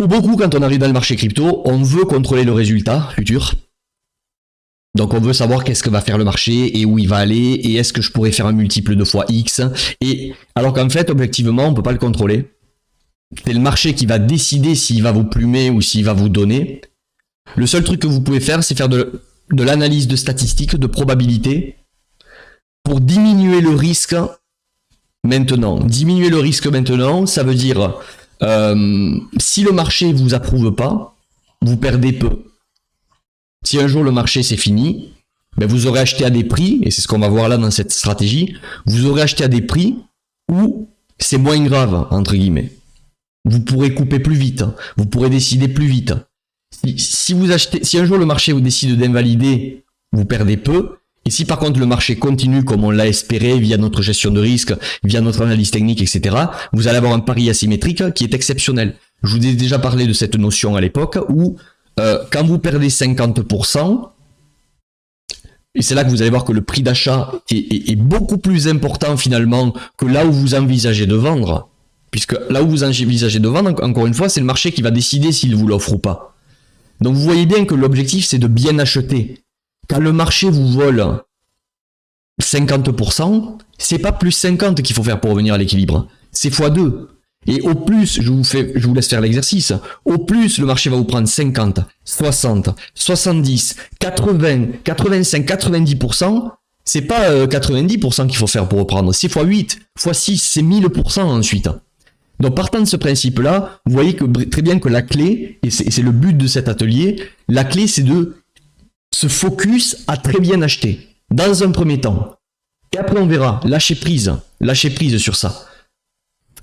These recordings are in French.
Pour beaucoup, quand on arrive dans le marché crypto, on veut contrôler le résultat futur. Donc on veut savoir qu'est-ce que va faire le marché et où il va aller et est-ce que je pourrais faire un multiple de fois X. Et alors qu'en fait, objectivement, on ne peut pas le contrôler. C'est le marché qui va décider s'il va vous plumer ou s'il va vous donner. Le seul truc que vous pouvez faire, c'est faire de l'analyse de statistiques, de probabilité, pour diminuer le risque maintenant. Diminuer le risque maintenant, ça veut dire si le marché ne vous approuve pas, vous perdez peu. Si un jour le marché c'est fini, ben vous aurez acheté à des prix, et c'est ce qu'on va voir là dans cette stratégie, vous aurez acheté à des prix où c'est moins grave, entre guillemets. Vous pourrez couper plus vite, vous pourrez décider plus vite. Si un jour le marché vous décide d'invalider, vous perdez peu. Et si par contre le marché continue comme on l'a espéré via notre gestion de risque, via notre analyse technique, etc., vous allez avoir un pari asymétrique qui est exceptionnel. Je vous ai déjà parlé de cette notion à l'époque où quand vous perdez 50%, et c'est là que vous allez voir que le prix d'achat est beaucoup plus important finalement que là où vous envisagez de vendre. Puisque là où vous envisagez de vendre, encore une fois, c'est le marché qui va décider s'il vous l'offre ou pas. Donc vous voyez bien que l'objectif c'est de bien acheter. Quand le marché vous vole 50%, c'est pas plus 50 qu'il faut faire pour revenir à l'équilibre. C'est x2. Et au plus, je vous laisse faire l'exercice, au plus le marché va vous prendre 50, 60, 70, 80, 85, 90%, c'est pas 90% qu'il faut faire pour reprendre, c'est x8, x6, c'est 1000% ensuite. Donc partant de ce principe-là, vous voyez que très bien que la clé, et c'est le but de cet atelier, la clé c'est de se focus à très bien acheter, dans un premier temps. Et après on verra, lâcher prise sur ça.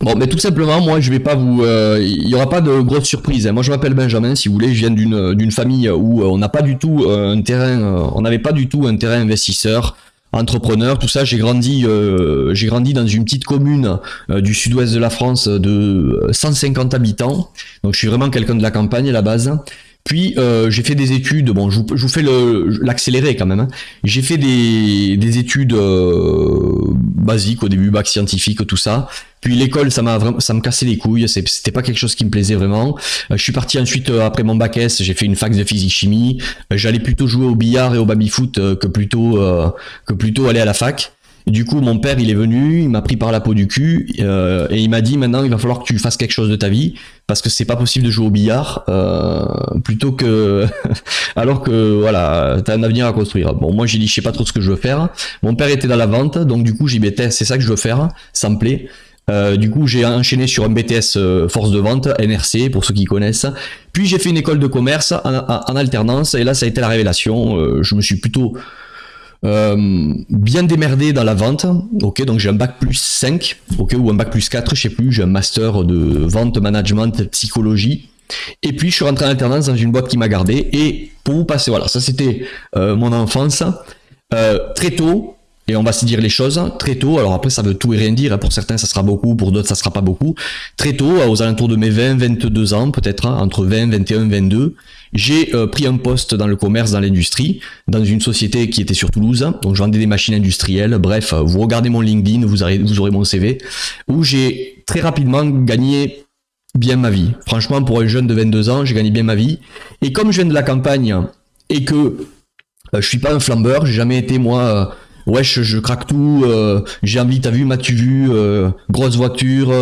Bon, mais tout simplement, moi je vais pas vous... il n'y aura pas de grosses surprises. Moi je m'appelle Benjamin, si vous voulez, je viens d'une famille où on n'a pas du tout un terrain... on n'avait pas du tout un terrain investisseur, entrepreneur, tout ça. J'ai grandi dans une petite commune du sud-ouest de la France de 150 habitants. Donc je suis vraiment quelqu'un de la campagne à la base. Puis j'ai fait des études, bon je vous fais l'accéléré quand même, hein. J'ai fait des études basiques au début, bac scientifique, tout ça. Puis l'école, ça me cassait les couilles, c'était pas quelque chose qui me plaisait vraiment. Je suis parti ensuite, après mon bac S, j'ai fait une fac de physique-chimie. J'allais plutôt jouer au billard et au baby-foot que plutôt aller à la fac. Et du coup, mon père, il est venu, il m'a pris par la peau du cul et il m'a dit maintenant, il va falloir que tu fasses quelque chose de ta vie parce que c'est pas possible de jouer au billard plutôt que alors que voilà, t'as un avenir à construire. Bon, moi j'ai dit je sais pas trop ce que je veux faire. Mon père était dans la vente, donc du coup j'ai dit c'est ça que je veux faire, ça me plaît. Du coup j'ai enchaîné sur un BTS force de vente, NRC pour ceux qui connaissent. Puis j'ai fait une école de commerce en alternance et là ça a été la révélation. Je me suis plutôt bien démerdé dans la vente, ok, donc j'ai un bac plus 5, ok, ou un bac plus 4, je sais plus, j'ai un master de vente, management, psychologie, et puis je suis rentré en alternance dans une boîte qui m'a gardé, et pour vous passer, voilà, ça c'était mon enfance, très tôt, et on va se dire les choses, très tôt, alors après ça veut tout et rien dire, pour certains ça sera beaucoup, pour d'autres ça sera pas beaucoup, très tôt, aux alentours de mes 20, 22 ans peut-être, hein, entre 20, 21, 22, j'ai pris un poste dans le commerce, dans l'industrie, dans une société qui était sur Toulouse, donc je vendais des machines industrielles, bref, vous regardez mon LinkedIn, vous aurez mon CV, où j'ai très rapidement gagné bien ma vie. Franchement, pour un jeune de 22 ans, j'ai gagné bien ma vie, et comme je viens de la campagne, et que je suis pas un flambeur, j'ai jamais été moi... wesh, je craque tout, j'ai envie, m'as-tu vu, grosse voiture,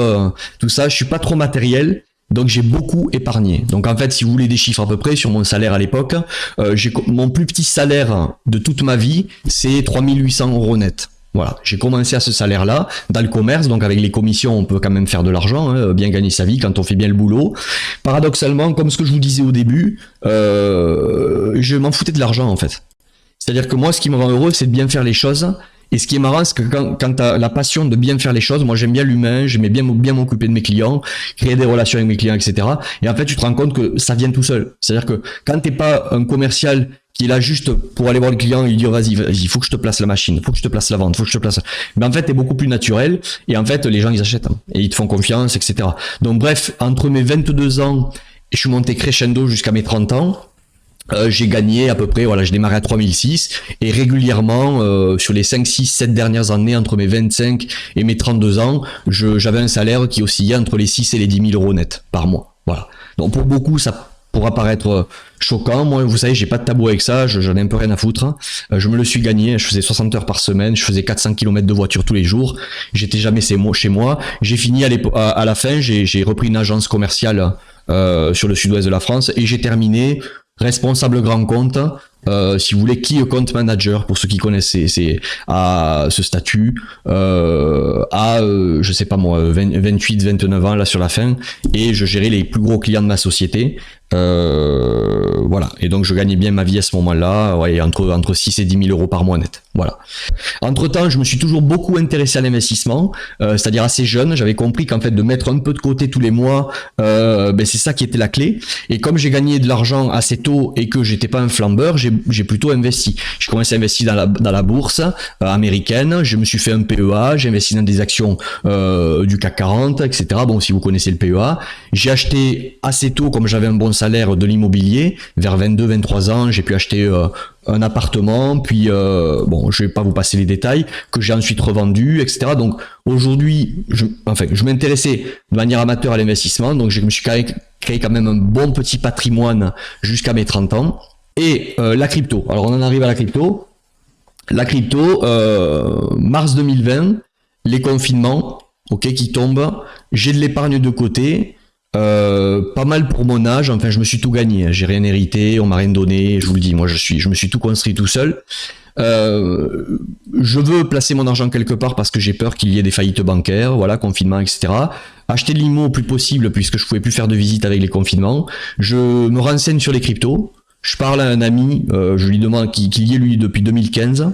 tout ça, je suis pas trop matériel, donc j'ai beaucoup épargné. Donc en fait, si vous voulez des chiffres à peu près sur mon salaire à l'époque, mon plus petit salaire de toute ma vie, c'est 3800 € net. Voilà, j'ai commencé à ce salaire-là, dans le commerce, donc avec les commissions, on peut quand même faire de l'argent, hein, bien gagner sa vie quand on fait bien le boulot. Paradoxalement, comme ce que je vous disais au début, je m'en foutais de l'argent en fait. C'est-à-dire que moi, ce qui me rend heureux, c'est de bien faire les choses. Et ce qui est marrant, c'est que quand tu as la passion de bien faire les choses, moi j'aime bien l'humain, j'aimais bien m'occuper de mes clients, créer des relations avec mes clients, etc. Et en fait, tu te rends compte que ça vient tout seul. C'est-à-dire que quand t'es pas un commercial qui est là juste pour aller voir le client et lui dire vas-y, faut que je te place la machine, faut que je te place la vente, faut que je te place... Mais en fait, t'es beaucoup plus naturel et en fait, les gens, ils achètent hein, et ils te font confiance, etc. Donc bref, entre mes 22 ans, je suis monté crescendo jusqu'à mes 30 ans. J'ai gagné à peu près, voilà, j'ai démarré à 3006 et régulièrement sur les 5, 6, 7 dernières années, entre mes 25 et mes 32 ans, j'avais un salaire qui oscillait entre les 6 et les 10 000 € net par mois. Voilà. Donc pour beaucoup, ça pourra paraître choquant. Moi, vous savez, j'ai pas de tabou avec ça, j'en ai un peu rien à foutre. Je me le suis gagné, je faisais 60 heures par semaine, je faisais 400 km de voiture tous les jours, j'étais jamais chez moi. J'ai fini à la fin, j'ai repris une agence commerciale sur le sud-ouest de la France et j'ai terminé responsable grand compte, si vous voulez, key account manager, pour ceux qui connaissent c'est à ce statut, je sais pas moi, 28, 29 ans là sur la fin, et je gérais les plus gros clients de ma société. Voilà, et donc je gagnais bien ma vie à ce moment-là, ouais, entre 6 et 10 000 euros par mois net. Voilà. Entre temps, je me suis toujours beaucoup intéressé à l'investissement, c'est-à-dire assez jeune, j'avais compris qu'en fait de mettre un peu de côté tous les mois, c'est ça qui était la clé. Et comme j'ai gagné de l'argent assez tôt et que j'étais pas un flambeur, j'ai plutôt investi. J'ai commencé à investir dans la bourse américaine, je me suis fait un PEA, j'ai investi dans des actions du CAC 40, etc. Bon, si vous connaissez le PEA, j'ai acheté assez tôt, comme j'avais un bon salaire, de l'immobilier, vers 22-23 ans, j'ai pu acheter un appartement, puis bon, je vais pas vous passer les détails, que j'ai ensuite revendu, etc. Donc aujourd'hui, je m'intéressais de manière amateur à l'investissement, donc je me suis créé quand même un bon petit patrimoine jusqu'à mes 30 ans. Et la crypto, alors on en arrive à la crypto. La crypto, mars 2020, les confinements, ok, qui tombent, j'ai de l'épargne de côté, pas mal pour mon âge, enfin je me suis tout gagné, j'ai rien hérité, on m'a rien donné, je vous le dis, moi je me suis tout construit tout seul. Je veux placer mon argent quelque part parce que j'ai peur qu'il y ait des faillites bancaires, voilà, confinement, etc. Acheter de l'immo au plus possible puisque je pouvais plus faire de visite avec les confinements. Je me renseigne sur les cryptos. Je parle à un ami, je lui demande qui y est lui depuis 2015.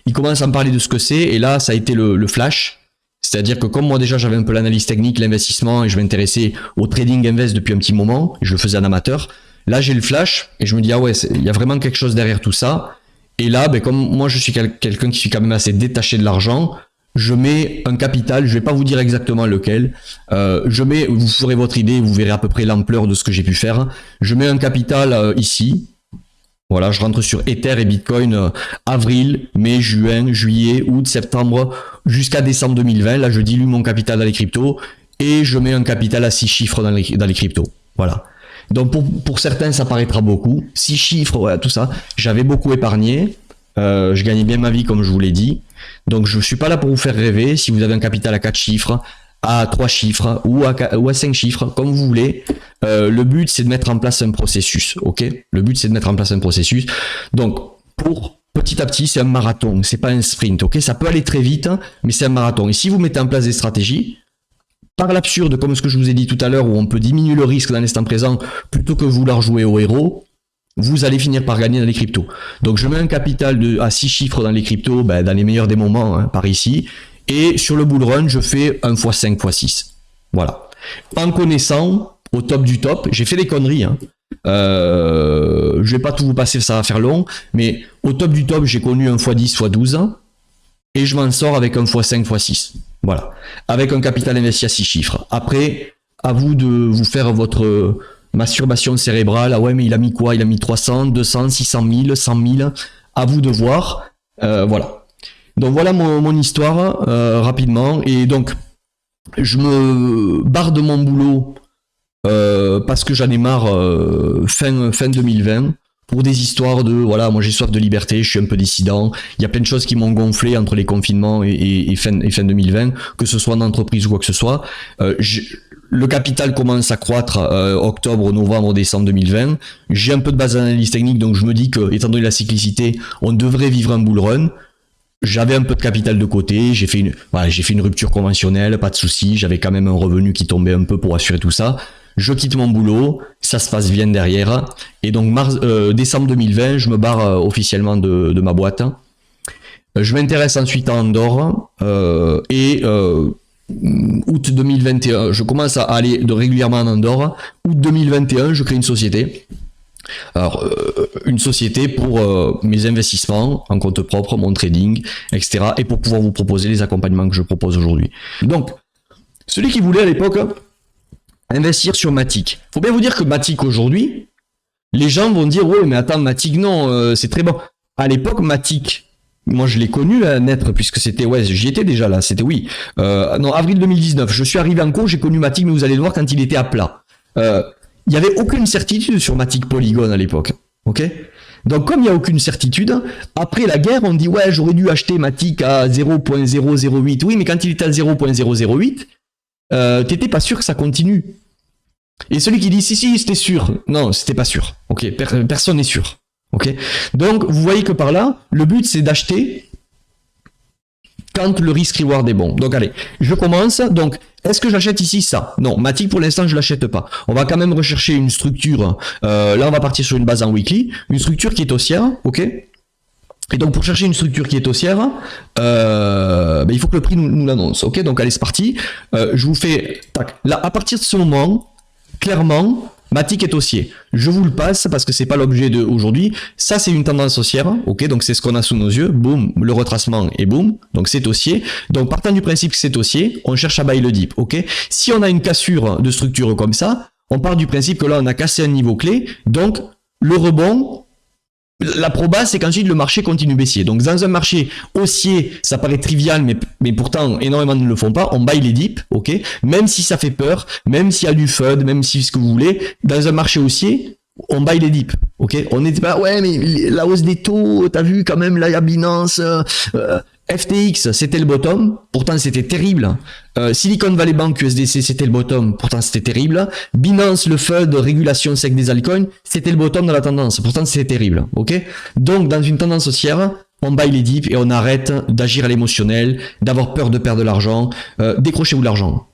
Il commence à me parler de ce que c'est et là ça a été le flash. C'est-à-dire que comme moi déjà j'avais un peu l'analyse technique, l'investissement et je m'intéressais au trading invest depuis un petit moment, je le faisais en amateur. Là j'ai le flash et je me dis ah ouais, il y a vraiment quelque chose derrière tout ça. Et là, comme moi je suis quelqu'un qui suis quand même assez détaché de l'argent, je mets un capital, je vais pas vous dire exactement lequel, vous ferez votre idée, vous verrez à peu près l'ampleur de ce que j'ai pu faire. Je mets un capital ici. Voilà, je rentre sur Ether et Bitcoin avril, mai, juin, juillet, août, septembre, jusqu'à décembre 2020. Là, je dilue mon capital dans les cryptos et je mets un capital à 6 chiffres dans les cryptos. Voilà. Donc pour certains, ça paraîtra beaucoup. 6 chiffres, voilà, tout ça. J'avais beaucoup épargné. Je gagnais bien ma vie, comme je vous l'ai dit. Donc je ne suis pas là pour vous faire rêver. Si vous avez un capital à 4 chiffres, à 3 chiffres ou à 5 chiffres, comme vous voulez. Le but, c'est de mettre en place un processus, ok ? Le but, c'est de mettre en place un processus. Donc, petit à petit, c'est un marathon, c'est pas un sprint, ok ? Ça peut aller très vite, mais c'est un marathon. Et si vous mettez en place des stratégies, par l'absurde, comme ce que je vous ai dit tout à l'heure, où on peut diminuer le risque dans l'instant présent, plutôt que vouloir jouer au héros, vous allez finir par gagner dans les cryptos. Donc, je mets un capital à 6 chiffres dans les cryptos, dans les meilleurs des moments, par ici. Et sur le bull run, je fais 1 x 5 x 6. Voilà. En connaissant, au top du top, j'ai fait des conneries. Je vais pas tout vous passer, ça va faire long. Mais au top du top, j'ai connu 1 x 10 x 12. Et je m'en sors avec 1 x 5 x 6. Voilà. Avec un capital investi à 6 chiffres. Après, à vous de vous faire votre masturbation cérébrale. Ah ouais, mais il a mis quoi ? Il a mis 300, 200, 600 000, 100 000. À vous de voir. Voilà. Donc voilà mon histoire rapidement. Et donc je me barre de mon boulot parce que j'en ai marre fin 2020 pour des histoires de voilà, moi j'ai soif de liberté, je suis un peu dissident. Il y a plein de choses qui m'ont gonflé entre les confinements et fin 2020, que ce soit en entreprise ou quoi que ce soit. Le capital commence à croître octobre, novembre, décembre 2020. J'ai un peu de base d'analyse technique, donc je me dis que étant donné la cyclicité, on devrait vivre un bull run. J'avais un peu de capital de côté, j'ai fait une rupture conventionnelle, pas de souci, j'avais quand même un revenu qui tombait un peu pour assurer tout ça. Je quitte mon boulot, ça se passe bien derrière, et donc décembre 2020, je me barre officiellement de ma boîte. Je m'intéresse ensuite à Andorre, et août 2021, je commence à aller régulièrement en Andorre. Août 2021, je crée une société. Alors, une société pour mes investissements en compte propre, mon trading, etc. Et pour pouvoir vous proposer les accompagnements que je propose aujourd'hui. Donc, celui qui voulait à l'époque investir sur Matic. Faut bien vous dire que Matic aujourd'hui, les gens vont dire ouais mais attends Matic non, c'est très bon. À l'époque Matic, moi je l'ai connu à naître puisque c'était j'y étais déjà là, c'était avril 2019. Je suis arrivé en cours, j'ai connu Matic, mais vous allez le voir quand il était à plat. il n'y avait aucune certitude sur Matic Polygon à l'époque. Ok? Donc comme il n'y a aucune certitude, après la guerre, on dit ouais, j'aurais dû acheter Matic à 0.008. Oui, mais quand il était à 0.008, t'étais pas sûr que ça continue. Et celui qui dit si, c'était sûr. Non, c'était pas sûr. Ok, personne n'est sûr. Ok. Donc vous voyez que par là, le but c'est d'acheter quand le risk reward est bon. Donc allez, je commence. Donc, est-ce que j'achète ici ça? Non, Matic pour l'instant je l'achète pas. On va quand même rechercher une structure. Là on va partir sur une base en weekly, une structure qui est haussière, ok? Et donc pour chercher une structure qui est haussière, il faut que le prix nous l'annonce, ok? Donc allez c'est parti. Je vous fais, tac. Là à partir de ce moment, clairement, Matic est haussier. Je vous le passe parce que c'est pas l'objet de aujourd'hui. Ça, c'est une tendance haussière. Ok, donc c'est ce qu'on a sous nos yeux. Boum, le retracement et boum. Donc c'est haussier. Donc partant du principe que c'est haussier, on cherche à buy le dip. Ok. Si on a une cassure de structure comme ça, on part du principe que là, on a cassé un niveau clé. Donc le rebond, la proba, c'est qu'ensuite le marché continue baissier. Donc dans un marché haussier, ça paraît trivial, mais pourtant énormément ne le font pas. On buy les dips, ok. Même si ça fait peur, même s'il y a du FUD, même si ce que vous voulez, dans un marché haussier, on buy les dips, ok. On n'était pas ouais, mais la hausse des taux, t'as vu quand même là, il y a Binance. FTX, c'était le bottom, pourtant c'était terrible. Silicon Valley Bank USDC, c'était le bottom, pourtant c'était terrible. Binance, le FUD, régulation sec des altcoins, c'était le bottom dans la tendance, pourtant c'était terrible. Ok. Donc dans une tendance haussière, on buy les dips et on arrête d'agir à l'émotionnel, d'avoir peur de perdre de l'argent. Décrochez-vous de l'argent.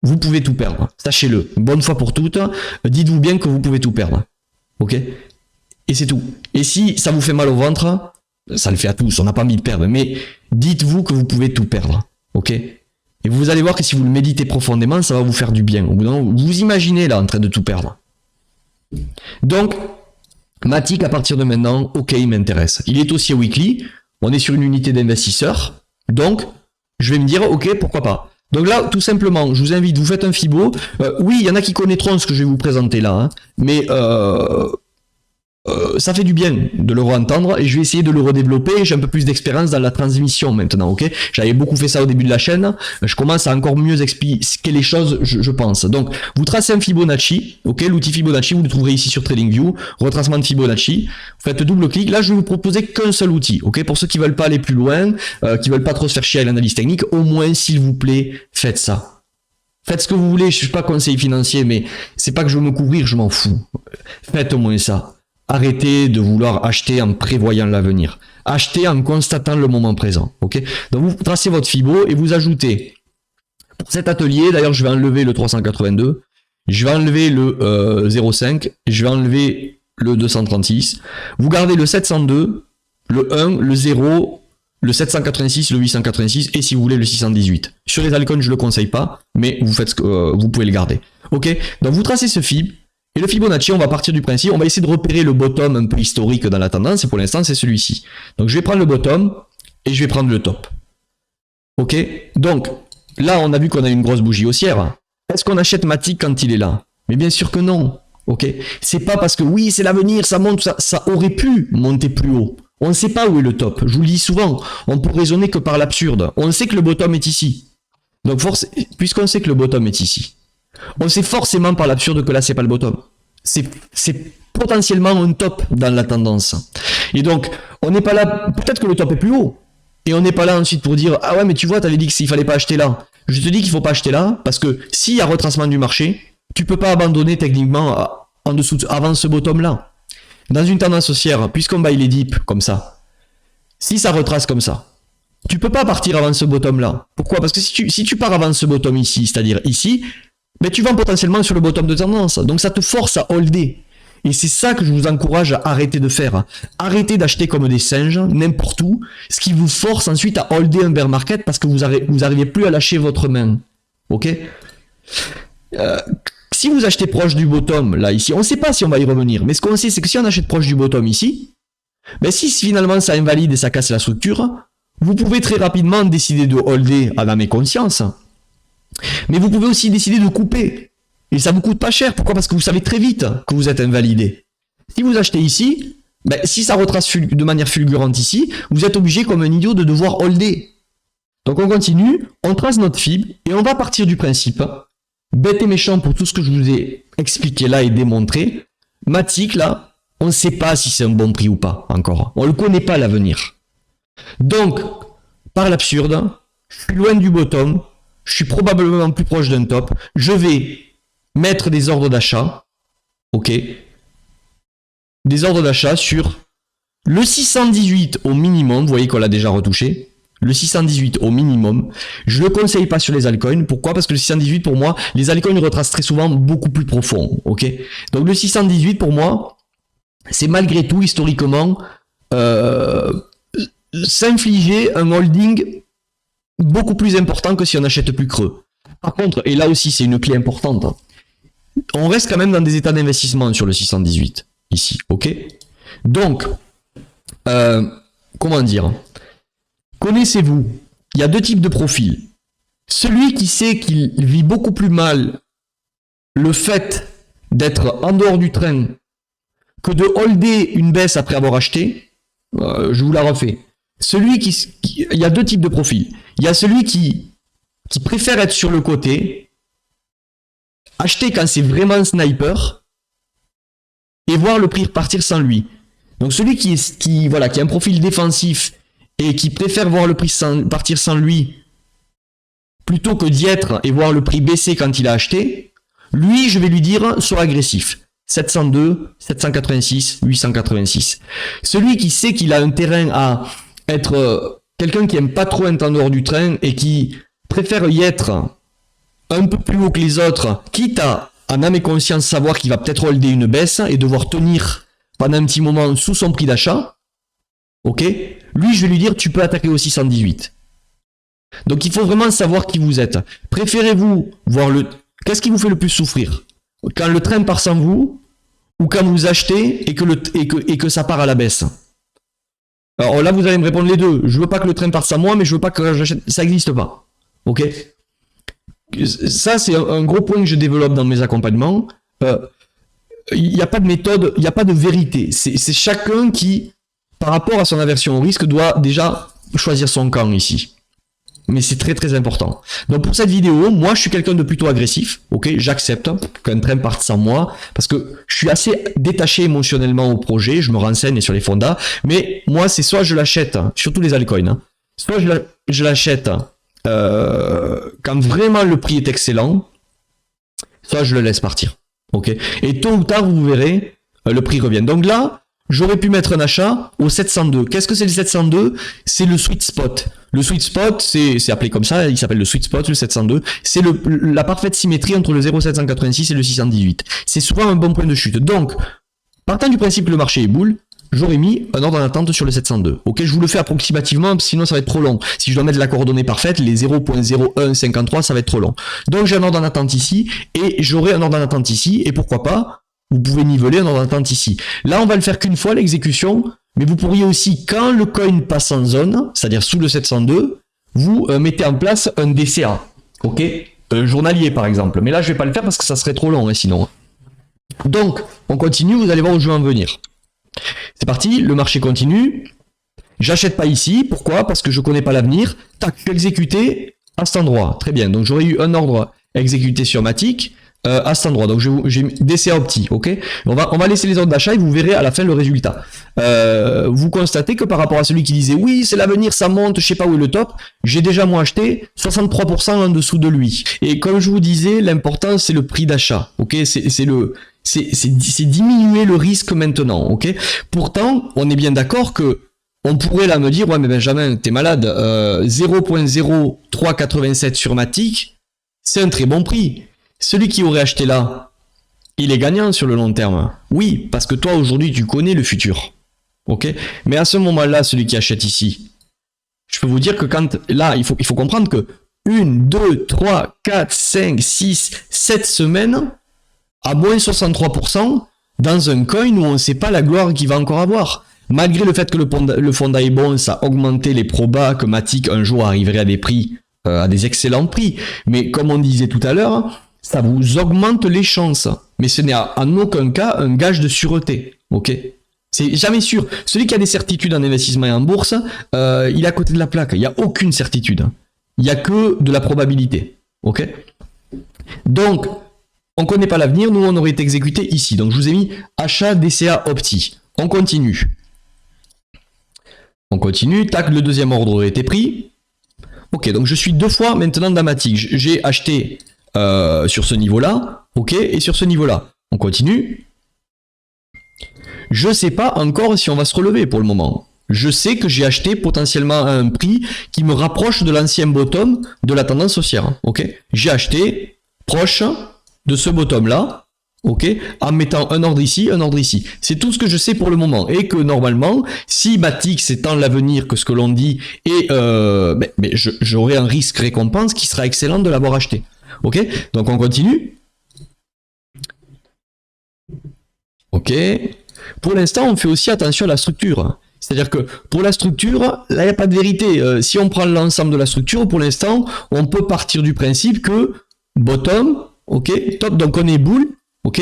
Vous pouvez tout perdre, sachez-le. Bonne fois pour toutes, dites-vous bien que vous pouvez tout perdre. Ok. Et c'est tout. Et si ça vous fait mal au ventre, ça le fait à tous, on n'a pas envie de perdre, mais dites-vous que vous pouvez tout perdre, ok? Et vous allez voir que si vous le méditez profondément, ça va vous faire du bien. Au bout d'un moment, vous imaginez là en train de tout perdre. Donc, Matic à partir de maintenant, ok, il m'intéresse. Il est aussi weekly, on est sur une unité d'investisseur, donc je vais me dire, ok, pourquoi pas. Donc là, tout simplement, je vous invite, vous faites un Fibo. Oui, il y en a qui connaîtront ce que je vais vous présenter là, hein, mais ça fait du bien de le re-entendre et je vais essayer de le redévelopper. J'ai un peu plus d'expérience dans la transmission maintenant, ok? J'avais beaucoup fait ça au début de la chaîne. Je commence à encore mieux expliquer les choses, je pense. Donc, vous tracez un Fibonacci, ok? L'outil Fibonacci, vous le trouverez ici sur TradingView. Retracement de Fibonacci. Vous faites double-clic. Là, je vais vous proposer qu'un seul outil, ok? Pour ceux qui veulent pas aller plus loin, qui veulent pas trop se faire chier avec l'analyse technique, au moins, s'il vous plaît, faites ça. Faites ce que vous voulez. Je suis pas conseiller financier, mais c'est pas que je veux me couvrir, je m'en fous. Faites au moins ça. Arrêtez de vouloir acheter en prévoyant l'avenir. Achetez en constatant le moment présent. Ok. Donc vous tracez votre Fibo et vous ajoutez pour cet atelier, d'ailleurs je vais enlever le 382, je vais enlever le 0,5, je vais enlever le 236, vous gardez le 702, le 1, le 0, le 786, le 886 et si vous voulez le 618. Sur les altcoins je le conseille pas, mais vous faites ce que vous pouvez le garder. Ok. Donc vous tracez ce Fib. Et le Fibonacci, on va partir du principe, on va essayer de repérer le bottom un peu historique dans la tendance, et pour l'instant, c'est celui-ci. Donc, je vais prendre le bottom, et je vais prendre le top. Ok? Donc, là, on a vu qu'on a une grosse bougie haussière. Est-ce qu'on achète Matic quand il est là? Mais bien sûr que non. Ok? C'est pas parce que, oui, c'est l'avenir, ça monte, ça aurait pu monter plus haut. On ne sait pas où est le top. Je vous le dis souvent, on peut raisonner que par l'absurde. On sait que le bottom est ici. Donc, puisqu'on sait que le bottom est ici, on sait forcément par l'absurde que là c'est pas le bottom. C'est potentiellement un top dans la tendance. Et donc, on n'est pas là, peut-être que le top est plus haut. Et on n'est pas là ensuite pour dire, ah ouais mais tu vois, t'avais dit qu'il fallait pas acheter là. Je te dis qu'il faut pas acheter là, parce que s'il y a retracement du marché, tu peux pas abandonner techniquement en dessous, avant ce bottom là. Dans une tendance haussière, puisqu'on buy les dips comme ça, si ça retrace comme ça, tu peux pas partir avant ce bottom là. Pourquoi? Parce que si tu pars avant ce bottom ici, c'est-à-dire ici, mais tu vends potentiellement sur le bottom de tendance. Donc ça te force à holder. Et c'est ça que je vous encourage à arrêter de faire. Arrêtez d'acheter comme des singes, n'importe où, ce qui vous force ensuite à holder un bear market parce que vous arrivez plus à lâcher votre main. Ok? Si vous achetez proche du bottom, là, ici, on ne sait pas si on va y revenir, mais ce qu'on sait, c'est que si on achète proche du bottom ici, ben si finalement ça invalide et ça casse la structure, vous pouvez très rapidement décider de holder à l'âme et conscience. Mais vous pouvez aussi décider de couper. Et ça vous coûte pas cher. Pourquoi? Parce que vous savez très vite que vous êtes invalidé. Si vous achetez ici, ben, si ça retrace de manière fulgurante ici, vous êtes obligé comme un idiot de devoir holder. Donc on continue, on trace notre fib et on va partir du principe, bête et méchant pour tout ce que je vous ai expliqué là et démontré, Matic, là, on ne sait pas si c'est un bon prix ou pas, encore. On ne le connaît pas, l'avenir. Donc, par l'absurde, je suis loin du bottom, je suis probablement plus proche d'un top, je vais mettre des ordres d'achat, ok, des ordres d'achat sur le 618 au minimum, vous voyez qu'on l'a déjà retouché, le 618 au minimum, je ne le conseille pas sur les altcoins, pourquoi? Parce que le 618 pour moi, les altcoins retracent très souvent beaucoup plus profond, ok. Donc le 618 pour moi, c'est malgré tout, historiquement, s'infliger un holding beaucoup plus important que si on achète plus creux. Par contre, et là aussi c'est une clé importante, on reste quand même dans des états d'investissement sur le 618, ici, ok. Donc, comment dire, connaissez-vous, il y a deux types de profils. Celui qui sait qu'il vit beaucoup plus mal le fait d'être en dehors du train que de holder une baisse après avoir acheté, je vous la refais. Il y a deux types de profils. Il y a celui qui préfère être sur le côté, acheter quand c'est vraiment sniper, et voir le prix partir sans lui. Donc celui qui a un profil défensif et qui préfère voir le prix partir sans lui, plutôt que d'y être et voir le prix baisser quand il a acheté, lui, je vais lui dire, sois agressif. 702, 786, 886. Celui qui sait qu'il a un terrain à être quelqu'un qui aime pas trop être en dehors du train et qui préfère y être un peu plus haut que les autres, quitte à, en âme et conscience, savoir qu'il va peut-être holder une baisse et devoir tenir pendant un petit moment sous son prix d'achat, ok, lui je vais lui dire tu peux attaquer au 618. Donc il faut vraiment savoir qui vous êtes. Préférez-vous voir qu'est-ce qui vous fait le plus souffrir? Quand le train part sans vous, ou quand vous achetez et que ça part à la baisse? Alors là vous allez me répondre les deux. Je veux pas que le train parte sans moi, mais je veux pas que j'achète. Ça n'existe pas. Ok? Ça c'est un gros point que je développe dans mes accompagnements. Il n'y a pas de méthode, il n'y a pas de vérité. C'est chacun qui, par rapport à son aversion au risque, doit déjà choisir son camp ici. Mais c'est très très important. Donc pour cette vidéo, moi je suis quelqu'un de plutôt agressif, ok, j'accepte qu'un train parte sans moi, parce que je suis assez détaché émotionnellement au projet, je me renseigne sur les fondas, mais moi c'est soit je l'achète, surtout les altcoins, hein, soit je l'achète quand vraiment le prix est excellent, soit je le laisse partir, ok. Et tôt ou tard vous verrez, le prix revient. Donc là, j'aurais pu mettre un achat au 702. Qu'est-ce que c'est le 702? C'est le sweet spot. Le sweet spot, c'est appelé comme ça, il s'appelle le sweet spot, le 702. C'est la parfaite symétrie entre le 0,786 et le 618. C'est souvent un bon point de chute. Donc, partant du principe que le marché est boule, j'aurais mis un ordre en attente sur le 702. Ok, je vous le fais approximativement, sinon ça va être trop long. Si je dois mettre la coordonnée parfaite, les 0.0153, ça va être trop long. Donc j'ai un ordre en attente ici, et j'aurai un ordre en attente ici, et pourquoi pas, vous pouvez niveler un ordre en attente ici. Là, on va le faire qu'une fois, l'exécution, mais vous pourriez aussi, quand le coin passe en zone, c'est-à-dire sous le 702, vous mettez en place un DCA, ok, journalier par exemple. Mais là, je vais pas le faire parce que ça serait trop long, hein, sinon. Donc, on continue, vous allez voir où je vais en venir. C'est parti, le marché continue. J'achète pas ici, pourquoi? Parce que je connais pas l'avenir. Tac, je suis exécuté à cet endroit. Très bien, donc j'aurais eu un ordre exécuté sur Matic. À cet endroit, donc j'ai DCA Opti, ok. On va laisser les ordres d'achat et vous verrez à la fin le résultat. Vous constatez que par rapport à celui qui disait oui c'est l'avenir, ça monte, je sais pas où est le top, j'ai déjà moi acheté 63% en dessous de lui. Et comme je vous disais, l'important c'est le prix d'achat, ok. C'est diminuer le risque maintenant, ok. Pourtant, on est bien d'accord que on pourrait là me dire ouais mais Benjamin t'es malade, 0.0387 sur Matic, c'est un très bon prix. Celui qui aurait acheté là, il est gagnant sur le long terme. Oui, parce que toi aujourd'hui tu connais le futur. Ok. Mais à ce moment-là, celui qui achète ici, je peux vous dire que quand là, il faut comprendre que 1, 2, 3, 4, 5, 6, 7 semaines à moins 63% dans un coin où on ne sait pas la gloire qu'il va encore avoir. Malgré le fait que le fonda est bon, ça a augmenté les probas que Matic un jour arriverait à des prix, à des excellents prix. Mais comme on disait tout à l'heure, ça vous augmente les chances. Mais ce n'est en aucun cas un gage de sûreté. Ok. C'est jamais sûr. Celui qui a des certitudes en investissement et en bourse, il est à côté de la plaque. Il n'y a aucune certitude. Il n'y a que de la probabilité. Ok. Donc, On ne connaît pas l'avenir, nous on aurait été exécuté ici. Donc je vous ai mis achat DCA Opti. On continue. On continue, tac, le deuxième ordre aurait été pris. Ok, donc je suis deux fois maintenant dans ma tige. J'ai acheté sur ce niveau-là, ok, et sur ce niveau-là. On continue. Je ne sais pas encore si on va se relever pour le moment. Je sais que j'ai acheté potentiellement à un prix qui me rapproche de l'ancien bottom de la tendance haussière. Ok, j'ai acheté proche de ce bottom-là, ok, en mettant un ordre ici, un ordre ici. C'est tout ce que je sais pour le moment. Et que normalement, si ma tick s'étend l'avenir que ce que l'on dit, et j'aurai un risque récompense qui sera excellent de l'avoir acheté. Ok, donc on continue. Ok. Pour l'instant, on fait aussi attention à la structure. C'est-à-dire que pour la structure, là, il n'y a pas de vérité. Si on prend l'ensemble de la structure, pour l'instant, on peut partir du principe que bottom, ok, top, donc on est bull, ok,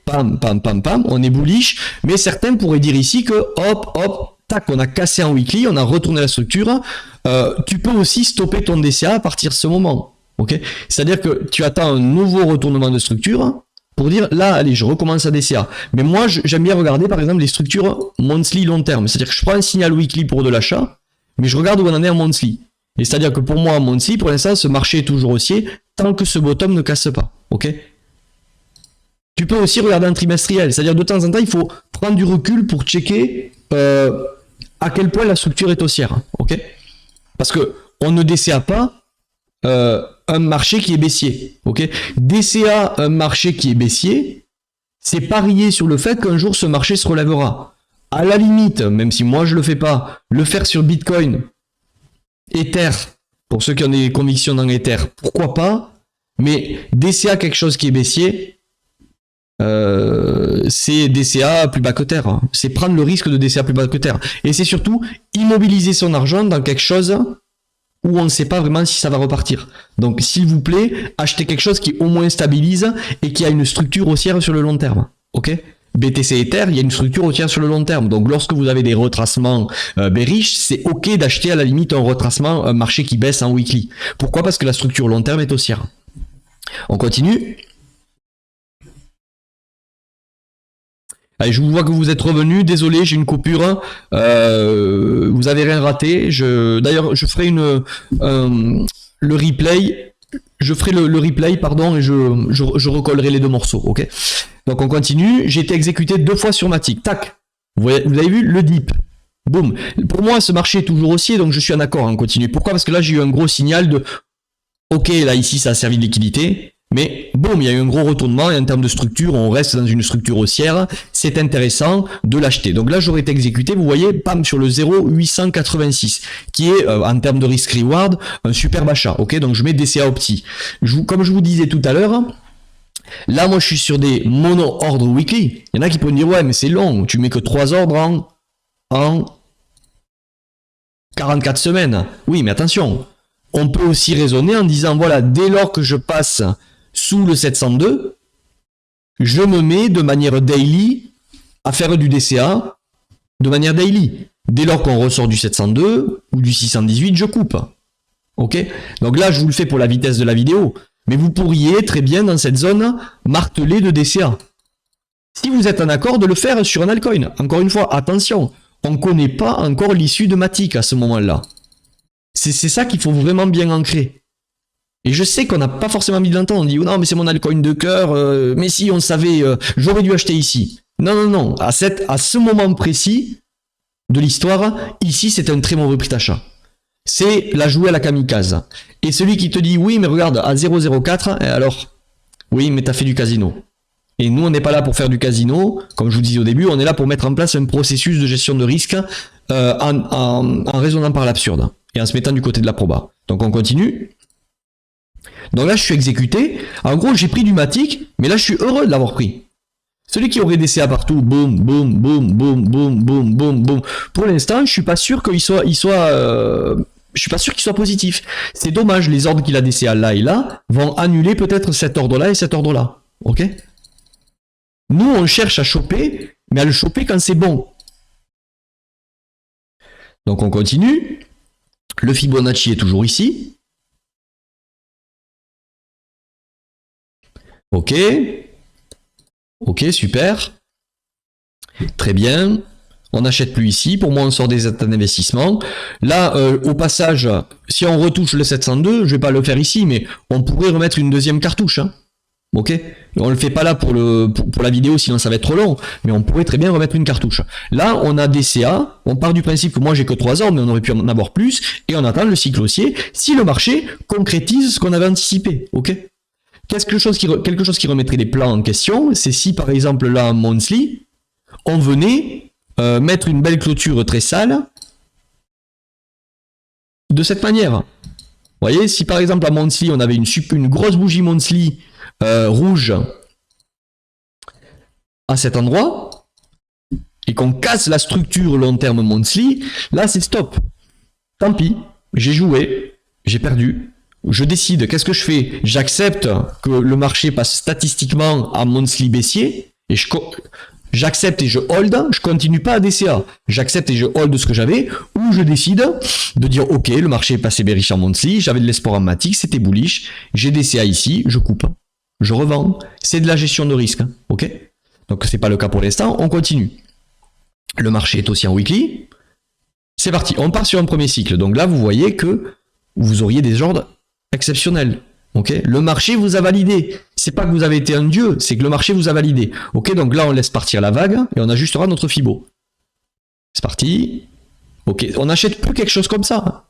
pam, pam, pam, pam, on est bullish, mais certains pourraient dire ici que hop, hop, tac, on a cassé en weekly, on a retourné la structure. Tu peux aussi stopper ton DCA à partir de ce moment, ok. C'est-à-dire que tu attends un nouveau retournement de structure pour dire là, allez, je recommence à DCA. Mais moi, j'aime bien regarder par exemple les structures monthly long terme. C'est-à-dire que je prends un signal weekly pour de l'achat, mais je regarde où on en est en monthly. Et c'est-à-dire que pour moi, en monthly, pour l'instant, ce marché est toujours haussier tant que ce bottom ne casse pas. Ok. Tu peux aussi regarder en trimestriel. C'est-à-dire de temps en temps, il faut prendre du recul pour checker à quel point la structure est haussière. Ok. Parce que on ne DCA pas un marché qui est baissier, ok. DCA un marché qui est baissier, c'est parier sur le fait qu'un jour ce marché se relèvera. À la limite, même si moi je le fais pas, le faire sur Bitcoin, Ether, pour ceux qui ont des convictions dans Ether, pourquoi pas, mais DCA quelque chose qui est baissier, c'est DCA plus bas que terre. C'est prendre le risque de DCA plus bas que terre. Et c'est surtout immobiliser son argent dans quelque chose où on ne sait pas vraiment si ça va repartir. Donc, s'il vous plaît, achetez quelque chose qui au moins stabilise et qui a une structure haussière sur le long terme. Ok ? BTC Ether, il y a une structure haussière sur le long terme. Donc, lorsque vous avez des retracements bearish, c'est ok d'acheter à la limite un retracement, un marché qui baisse en weekly. Pourquoi ? Parce que la structure long terme est haussière. On continue. Allez, je vous vois que vous êtes revenu. Désolé, j'ai une coupure. Vous avez rien raté. D'ailleurs, je ferai le replay. Je ferai le replay, pardon, et je recollerai les deux morceaux. Ok. Donc on continue. J'ai été exécuté 2 fois sur ma tick. Tac. Vous avez vu le dip. Boum. Pour moi, ce marché est toujours haussier, donc je suis en accord. On continue. Pourquoi ? Parce que là, j'ai eu un gros signal de. Ok, là ici, ça a servi de liquidité. Mais boum, il y a eu un gros retournement et en termes de structure, on reste dans une structure haussière. C'est intéressant de l'acheter. Donc là, j'aurais été exécuté, vous voyez, bam, sur le 0,886, qui est en termes de risk-reward, un superbe achat. Ok, donc je mets DCA Opti. Comme je vous disais tout à l'heure, là, moi, je suis sur des mono-ordres weekly. Il y en a qui peuvent me dire, ouais, mais c'est long, tu mets que 3 ordres en 44 semaines. Oui, mais attention, on peut aussi raisonner en disant, voilà, dès lors que je passe sous le 702, je me mets de manière daily à faire du DCA de manière daily. Dès lors qu'on ressort du 702 ou du 618, je coupe. Ok ? Donc là, je vous le fais pour la vitesse de la vidéo. Mais vous pourriez très bien, dans cette zone, marteler de DCA. Si vous êtes en accord de le faire sur un altcoin. Encore une fois, attention, on ne connaît pas encore l'issue de Matic à ce moment-là. C'est ça qu'il faut vraiment bien ancrer. Et je sais qu'on n'a pas forcément envie de l'entendre. On dit, oh non, mais c'est mon altcoin de cœur. Mais si on savait, j'aurais dû acheter ici. Non, non, non. À ce moment précis de l'histoire, ici, c'est un très mauvais prix d'achat. C'est la jouer à la kamikaze. Et celui qui te dit, oui, mais regarde, à 0,04, alors, oui, mais t'as fait du casino. Et nous, on n'est pas là pour faire du casino. Comme je vous disais au début, on est là pour mettre en place un processus de gestion de risque en raisonnant par l'absurde et en se mettant du côté de la proba. Donc, on continue. Donc là, je suis exécuté. En gros, j'ai pris du Matic, mais là, je suis heureux de l'avoir pris. Celui qui aurait DCA partout, boum, boum, boum, boum, boum, boum, boum, boum. Pour l'instant, je suis pas sûr qu'il soit, je suis pas sûr qu'il soit positif. C'est dommage, les ordres qu'il a DCA là et là vont annuler peut-être cet ordre-là et cet ordre-là. Ok ? Nous, on cherche à choper, mais à le choper quand c'est bon. Donc on continue. Le Fibonacci est toujours ici. Ok. Ok, super. Très bien. On n'achète plus ici. Pour moi, on sort des états d'investissement. Là, au passage, si on retouche le 702, je vais pas le faire ici, mais on pourrait remettre une deuxième cartouche. Hein. Ok. On le fait pas là pour la vidéo, sinon ça va être trop long. Mais on pourrait très bien remettre une cartouche. Là, on a DCA. On part du principe que moi j'ai que 3 ans, mais on aurait pu en avoir plus. Et on attend le cycle haussier si le marché concrétise ce qu'on avait anticipé. Ok. Quelque chose qui remettrait les plans en question, c'est si par exemple là, en monthly, on venait mettre une belle clôture très sale de cette manière. Vous voyez, si par exemple à monthly, on avait une grosse bougie monthly rouge à cet endroit, et qu'on casse la structure long terme monthly, là c'est stop. Tant pis, j'ai joué, j'ai perdu. Je décide, qu'est-ce que je fais? J'accepte que le marché passe statistiquement à monthly baissier, et j'accepte et je hold, je continue pas à DCA. J'accepte et je hold ce que j'avais, ou je décide de dire ok, le marché est passé bearish en monthly, j'avais de l'espoir en matic, c'était bullish, j'ai DCA ici, je coupe, je revends. C'est de la gestion de risque, ok? Donc c'est pas le cas pour l'instant, on continue. Le marché est aussi en weekly. C'est parti, on part sur un premier cycle. Donc là, vous voyez que vous auriez des ordres exceptionnels. Okay, le marché vous a validé. C'est pas que vous avez été un dieu, c'est que le marché vous a validé. Ok, donc là on laisse partir la vague et on ajustera notre Fibo. C'est parti. Ok, on n'achète plus quelque chose comme ça.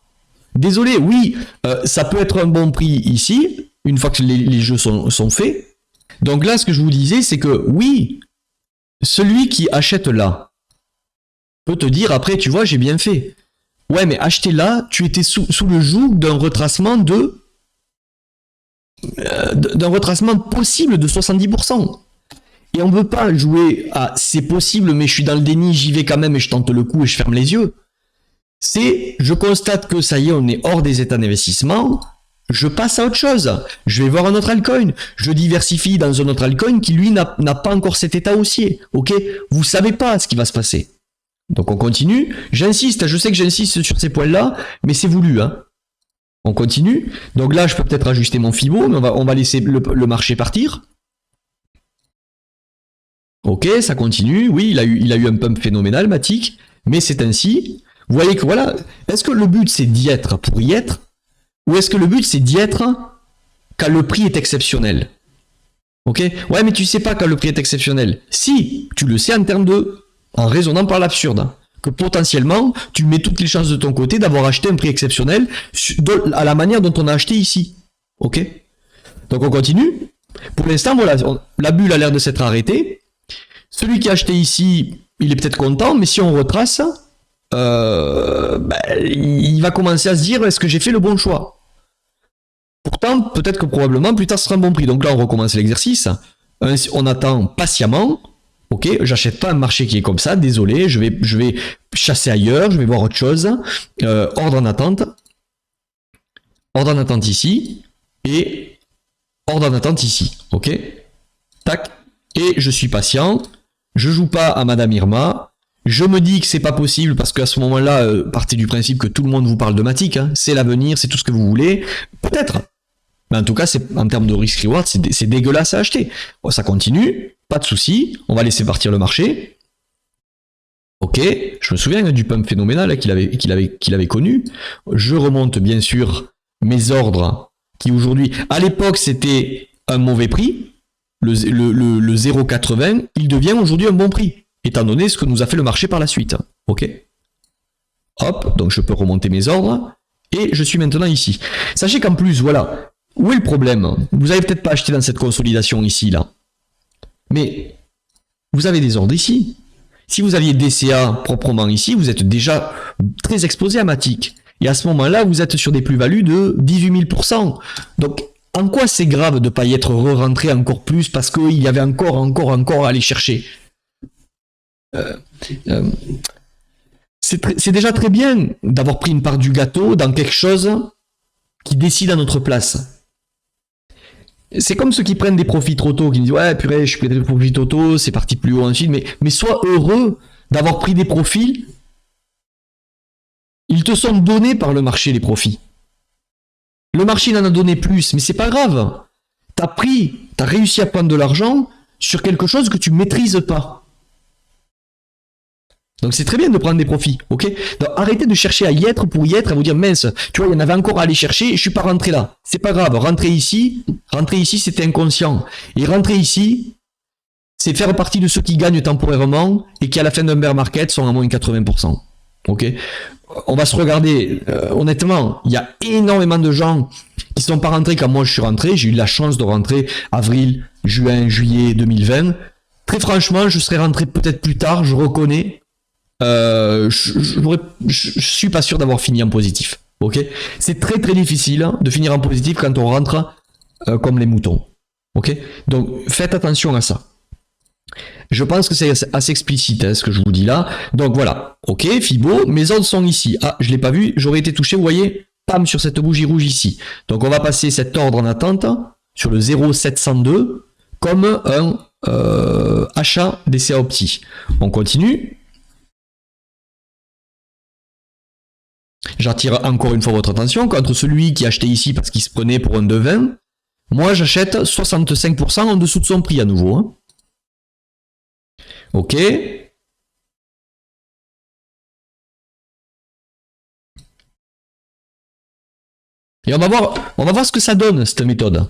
Désolé, oui, ça peut être un bon prix ici, une fois que les jeux sont faits. Donc là, ce que je vous disais, c'est que oui, celui qui achète là peut te dire après, tu vois, j'ai bien fait. Ouais, mais acheter là, tu étais sous le joug d'un retracement d'un retracement possible de 70%. Et on ne veut pas jouer à c'est possible, mais je suis dans le déni, j'y vais quand même et je tente le coup et je ferme les yeux. C'est, je constate que ça y est, on est hors des états d'investissement, je passe à autre chose. Je vais voir un autre altcoin. Je diversifie dans un autre altcoin qui, lui, n'a pas encore cet état haussier. Ok? Vous savez pas ce qui va se passer. Donc on continue. J'insiste, je sais que j'insiste sur ces points-là, mais c'est voulu, hein. On continue. Donc là, je peux peut-être ajuster mon Fibo, mais on va laisser le marché partir. Ok, ça continue. Oui, il a eu un pump phénoménal, Matic, mais c'est ainsi. Vous voyez que voilà, est-ce que le but c'est d'y être pour y être, ou est-ce que le but c'est d'y être quand le prix est exceptionnel? Ok? Ouais, mais tu sais pas quand le prix est exceptionnel. Si, tu le sais en raisonnant par l'absurde. Que potentiellement, tu mets toutes les chances de ton côté d'avoir acheté un prix exceptionnel à la manière dont on a acheté ici. Ok? Donc on continue. Pour l'instant, voilà, la bulle a l'air de s'être arrêtée. Celui qui a acheté ici, il est peut-être content, mais si on retrace, il va commencer à se dire, est-ce que j'ai fait le bon choix? Pourtant, peut-être que probablement, plus tard, ce sera un bon prix. Donc là, on recommence l'exercice. On attend patiemment. Ok, j'achète pas un marché qui est comme ça, désolé, je vais chasser ailleurs, je vais voir autre chose. Ordre en attente. Ordre en attente ici. Et ordre en attente ici. Ok. Tac. Et je suis patient. Je joue pas à Madame Irma. Je me dis que c'est pas possible parce qu'à ce moment-là, partez du principe que tout le monde vous parle de Matic. Hein. C'est l'avenir, c'est tout ce que vous voulez. Peut-être. Mais en tout cas, en termes de risk-reward, c'est dégueulasse à acheter. Bon, ça continue, pas de souci, on va laisser partir le marché. Ok, je me souviens du pump phénoménal qu'il avait connu. Je remonte bien sûr mes ordres qui aujourd'hui, à l'époque c'était un mauvais prix, le 0,80, il devient aujourd'hui un bon prix, étant donné ce que nous a fait le marché par la suite. Ok. Hop, donc je peux remonter mes ordres, et je suis maintenant ici. Sachez qu'en plus, voilà, où est le problème? Vous n'avez peut-être pas acheté dans cette consolidation ici, là. Mais vous avez des ordres ici. Si vous aviez DCA proprement ici, vous êtes déjà très exposé à Matic. Et à ce moment-là, vous êtes sur des plus-values de 18 000%. Donc, en quoi c'est grave de ne pas y être re-rentré encore plus parce qu'il y avait encore à aller chercher? C'est déjà très bien d'avoir pris une part du gâteau dans quelque chose qui décide à notre place. C'est comme ceux qui prennent des profits trop tôt, qui me disent ouais purée, je suis pris des profits trop tôt, c'est parti plus haut ensuite, mais sois heureux d'avoir pris des profits. Ils te sont donnés par le marché, les profits. Le marché en a donné plus, mais c'est pas grave. t'as réussi à prendre de l'argent sur quelque chose que tu maîtrises pas. Donc c'est très bien de prendre des profits, ok? Donc arrêtez de chercher à y être pour y être, à vous dire mince, tu vois, il y en avait encore à aller chercher et je suis pas rentré là. C'est pas grave, rentrer ici c'était inconscient. Et rentrer ici, c'est faire partie de ceux qui gagnent temporairement et qui à la fin d'un bear market sont à moins de 80%. Ok? On va se regarder, honnêtement, il y a énormément de gens qui sont pas rentrés quand moi je suis rentré. J'ai eu la chance de rentrer avril, juin, juillet 2020. Très franchement, je serais rentré peut-être plus tard, je reconnais. Je suis pas sûr d'avoir fini en positif. Ok, c'est très très difficile de finir en positif quand on rentre comme les moutons. Ok, donc faites attention à ça. Je pense que c'est assez explicite ce que je vous dis là. Donc voilà, ok, Fibo, mes ordres sont ici. Ah, je l'ai pas vu, j'aurais été touché, vous voyez, pam, sur cette bougie rouge ici. Donc on va passer cet ordre en attente sur le 0,702 comme un achat DCA Opti. On continue. J'attire encore une fois votre attention contre celui qui achetait ici parce qu'il se prenait pour un 2,20. Moi, j'achète 65% en dessous de son prix à nouveau. Hein. Ok. Et on va voir ce que ça donne, cette méthode.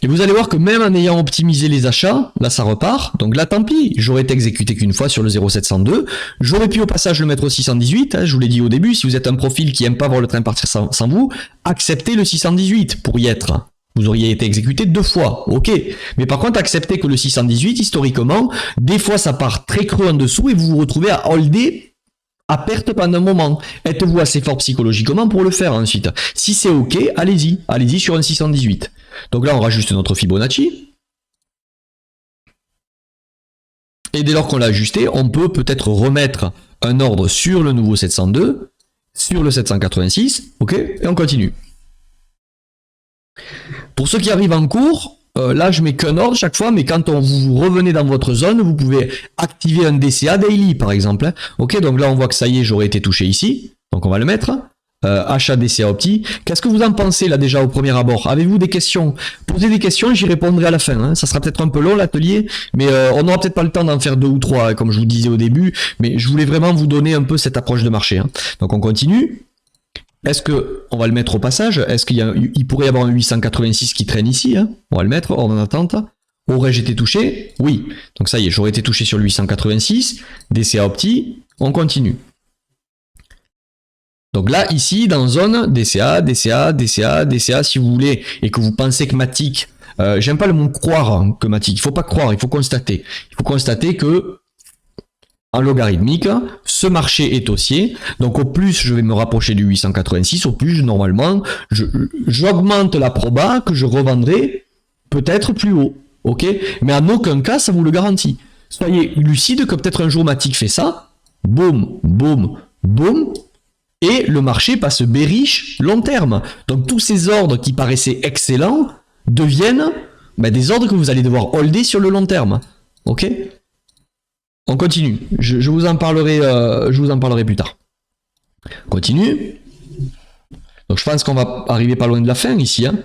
Et vous allez voir que même en ayant optimisé les achats, là ça repart. Donc là tant pis, j'aurais été exécuté qu'une fois sur le 0,702. J'aurais pu au passage le mettre au 618. Hein, je vous l'ai dit au début, si vous êtes un profil qui aime pas voir le train partir sans vous, acceptez le 618 pour y être. Vous auriez été exécuté 2 fois, ok. Mais par contre, acceptez que le 618, historiquement, des fois ça part très creux en dessous et vous vous retrouvez à holder à perte pendant un moment. Êtes-vous assez fort psychologiquement pour le faire ensuite? Si c'est ok, allez-y sur un 618. Donc là, on rajuste notre Fibonacci. Et dès lors qu'on l'a ajusté, on peut peut-être remettre un ordre sur le nouveau 702, sur le 786, ok, et on continue. Pour ceux qui arrivent en cours, là je mets qu'un ordre chaque fois, mais quand vous revenez dans votre zone, vous pouvez activer un DCA daily par exemple. Hein. Ok, donc là on voit que ça y est, j'aurais été touché ici, donc on va le mettre. Achat DCA Opti. Qu'est-ce que vous en pensez là déjà au premier abord? Avez-vous des questions? Posez des questions, j'y répondrai à la fin. Hein. Ça sera peut-être un peu long l'atelier, mais on n'aura peut-être pas le temps d'en faire 2 ou 3, hein, comme je vous disais au début, mais je voulais vraiment vous donner un peu cette approche de marché. Hein. Donc on continue. Est-ce que, on va le mettre au passage, est-ce qu'il pourrait y avoir un 886 qui traîne ici? Hein. On va le mettre, ordre en attente. Aurais-je été touché? Oui. Donc ça y est, j'aurais été touché sur le 886, DCA Opti, on continue. Donc là, ici, dans zone, DCA, DCA, DCA, DCA, si vous voulez, et que vous pensez que Matic, j'aime pas le mot croire que Matic, il faut pas croire, il faut constater. Il faut constater que, en logarithmique, ce marché est haussier, donc au plus je vais me rapprocher du 886, au plus, normalement, j'augmente la proba que je revendrai peut-être plus haut, ok? Mais en aucun cas, ça vous le garantit. Soyez lucide que peut-être un jour Matic fait ça, boum, boum, boum, et le marché passe bearish long terme. Donc tous ces ordres qui paraissaient excellents deviennent des ordres que vous allez devoir holder sur le long terme. Ok? On continue. Je vous en parlerai plus tard. Continue. Donc je pense qu'on va arriver pas loin de la fin ici. Hein.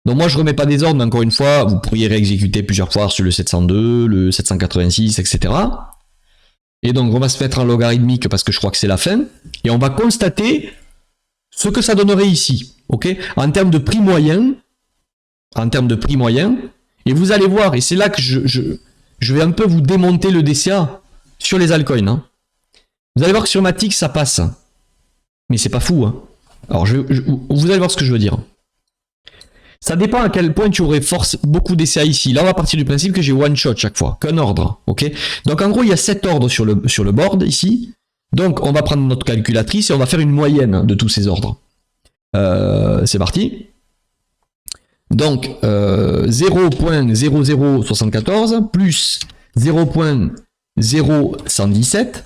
Donc moi je remets pas des ordres, mais encore une fois, vous pourriez réexécuter plusieurs fois sur le 702, le 786, etc. Et donc on va se mettre en logarithmique parce que je crois que c'est la fin. Et on va constater ce que ça donnerait ici. Ok, en termes de prix moyen. Et vous allez voir, et c'est là que je vais un peu vous démonter le DCA sur les altcoins. Hein. Vous allez voir que sur Matic ça passe. Mais c'est pas fou. Hein. Alors vous allez voir ce que je veux dire. Ça dépend à quel point tu aurais beaucoup d'essais ici. Là, on va partir du principe que j'ai one shot chaque fois, qu'un ordre, ok? Donc, en gros, il y a 7 ordres sur le board ici. Donc, on va prendre notre calculatrice et on va faire une moyenne de tous ces ordres. C'est parti. Donc, 0.0074 plus 0.0117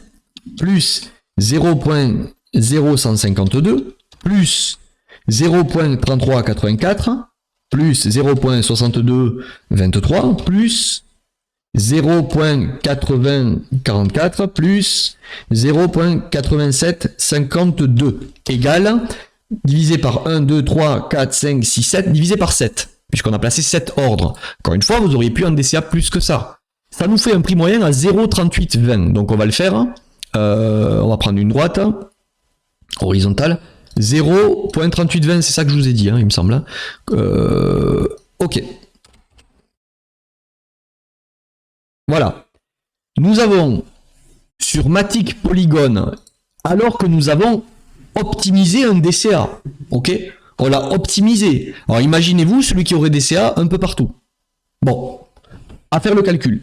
plus 0.0152 plus 0.3384 plus 0.6223 plus 0.8044 plus 0.8752 égale divisé par 1, 2, 3, 4, 5, 6, 7, divisé par 7, puisqu'on a placé 7 ordres. Encore une fois, vous auriez pu un DCA plus que ça. Ça nous fait un prix moyen à 0,3820. Donc on va le faire. On va prendre une droite horizontale. 0.3820, c'est ça que je vous ai dit, hein, il me semble. Ok. Voilà. Nous avons sur Matic Polygon, alors que nous avons optimisé un DCA. Ok. On l'a optimisé. Alors imaginez-vous celui qui aurait DCA un peu partout. Bon. À faire le calcul.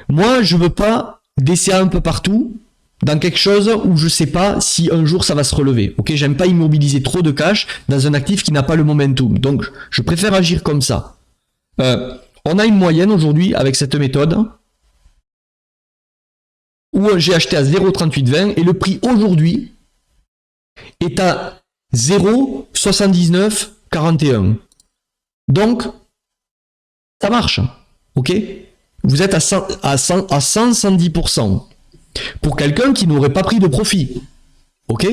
Moi, je veux pas DCA un peu partout dans quelque chose où je sais pas si un jour ça va se relever. Ok, j'aime pas immobiliser trop de cash dans un actif qui n'a pas le momentum. Donc, je préfère agir comme ça. On a une moyenne aujourd'hui avec cette méthode où j'ai acheté à 0,3820 et le prix aujourd'hui est à 0,7941. Donc, ça marche. Ok, vous êtes à 110%. Pour quelqu'un qui n'aurait pas pris de profit. Ok,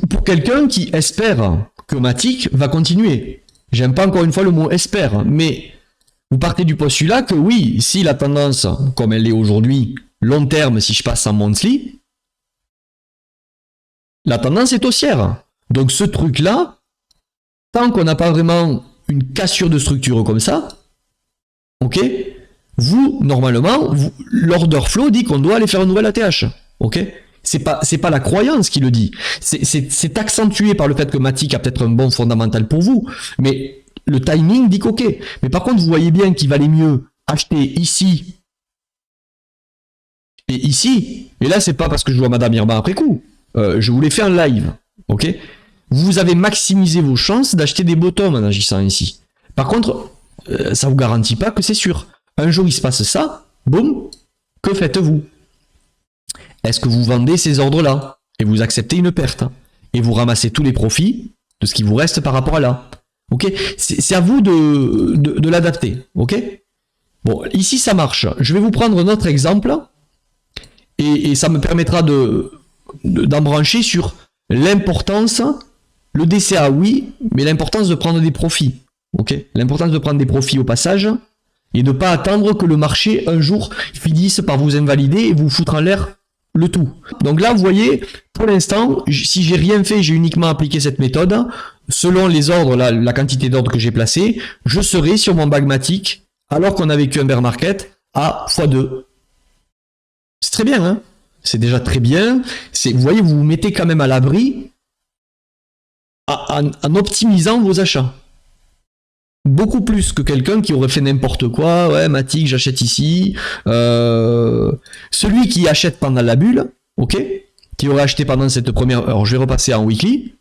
pour quelqu'un qui espère que Matic va continuer. J'aime pas encore une fois le mot espère, mais vous partez du postulat que oui, si la tendance, comme elle est aujourd'hui, long terme, si je passe en monthly, la tendance est haussière. Donc ce truc-là, tant qu'on n'a pas vraiment une cassure de structure comme ça, ok, vous, normalement, l'order flow dit qu'on doit aller faire un nouvel ATH. Ok, c'est pas la croyance qui le dit. C'est accentué par le fait que Matic a peut-être un bon fondamental pour vous, mais le timing dit qu'ok. Mais par contre, vous voyez bien qu'il valait mieux acheter ici et ici. Et là, c'est pas parce que je joue à Madame Irma après coup. Je vous l'ai fait en live. Ok, vous avez maximisé vos chances d'acheter des bottoms en agissant ici. Par contre, ça vous garantit pas que c'est sûr. Un jour, il se passe ça, boum, que faites-vous? Est-ce que vous vendez ces ordres-là et vous acceptez une perte et vous ramassez tous les profits de ce qui vous reste par rapport à là? Ok, c'est à vous de l'adapter. Ok. Bon, ici ça marche. Je vais vous prendre un autre exemple et ça me permettra d'embrancher sur l'importance. Le DCA, oui, mais l'importance de prendre des profits. Ok, l'importance de prendre des profits au passage. Et de ne pas attendre que le marché, un jour, finisse par vous invalider et vous foutre en l'air le tout. Donc là, vous voyez, pour l'instant, si j'ai rien fait, j'ai uniquement appliqué cette méthode, selon les ordres, la quantité d'ordres que j'ai placés, je serai sur mon bagmatique, alors qu'on a vécu un bear market, à x2. C'est très bien, hein? C'est déjà très bien. Vous voyez, vous vous mettez quand même à l'abri en optimisant vos achats. Beaucoup plus que quelqu'un qui aurait fait n'importe quoi. Ouais, Matic, j'achète ici. Celui qui achète pendant la bulle, ok, qui aurait acheté pendant cette première. Alors, je vais repasser en weekly.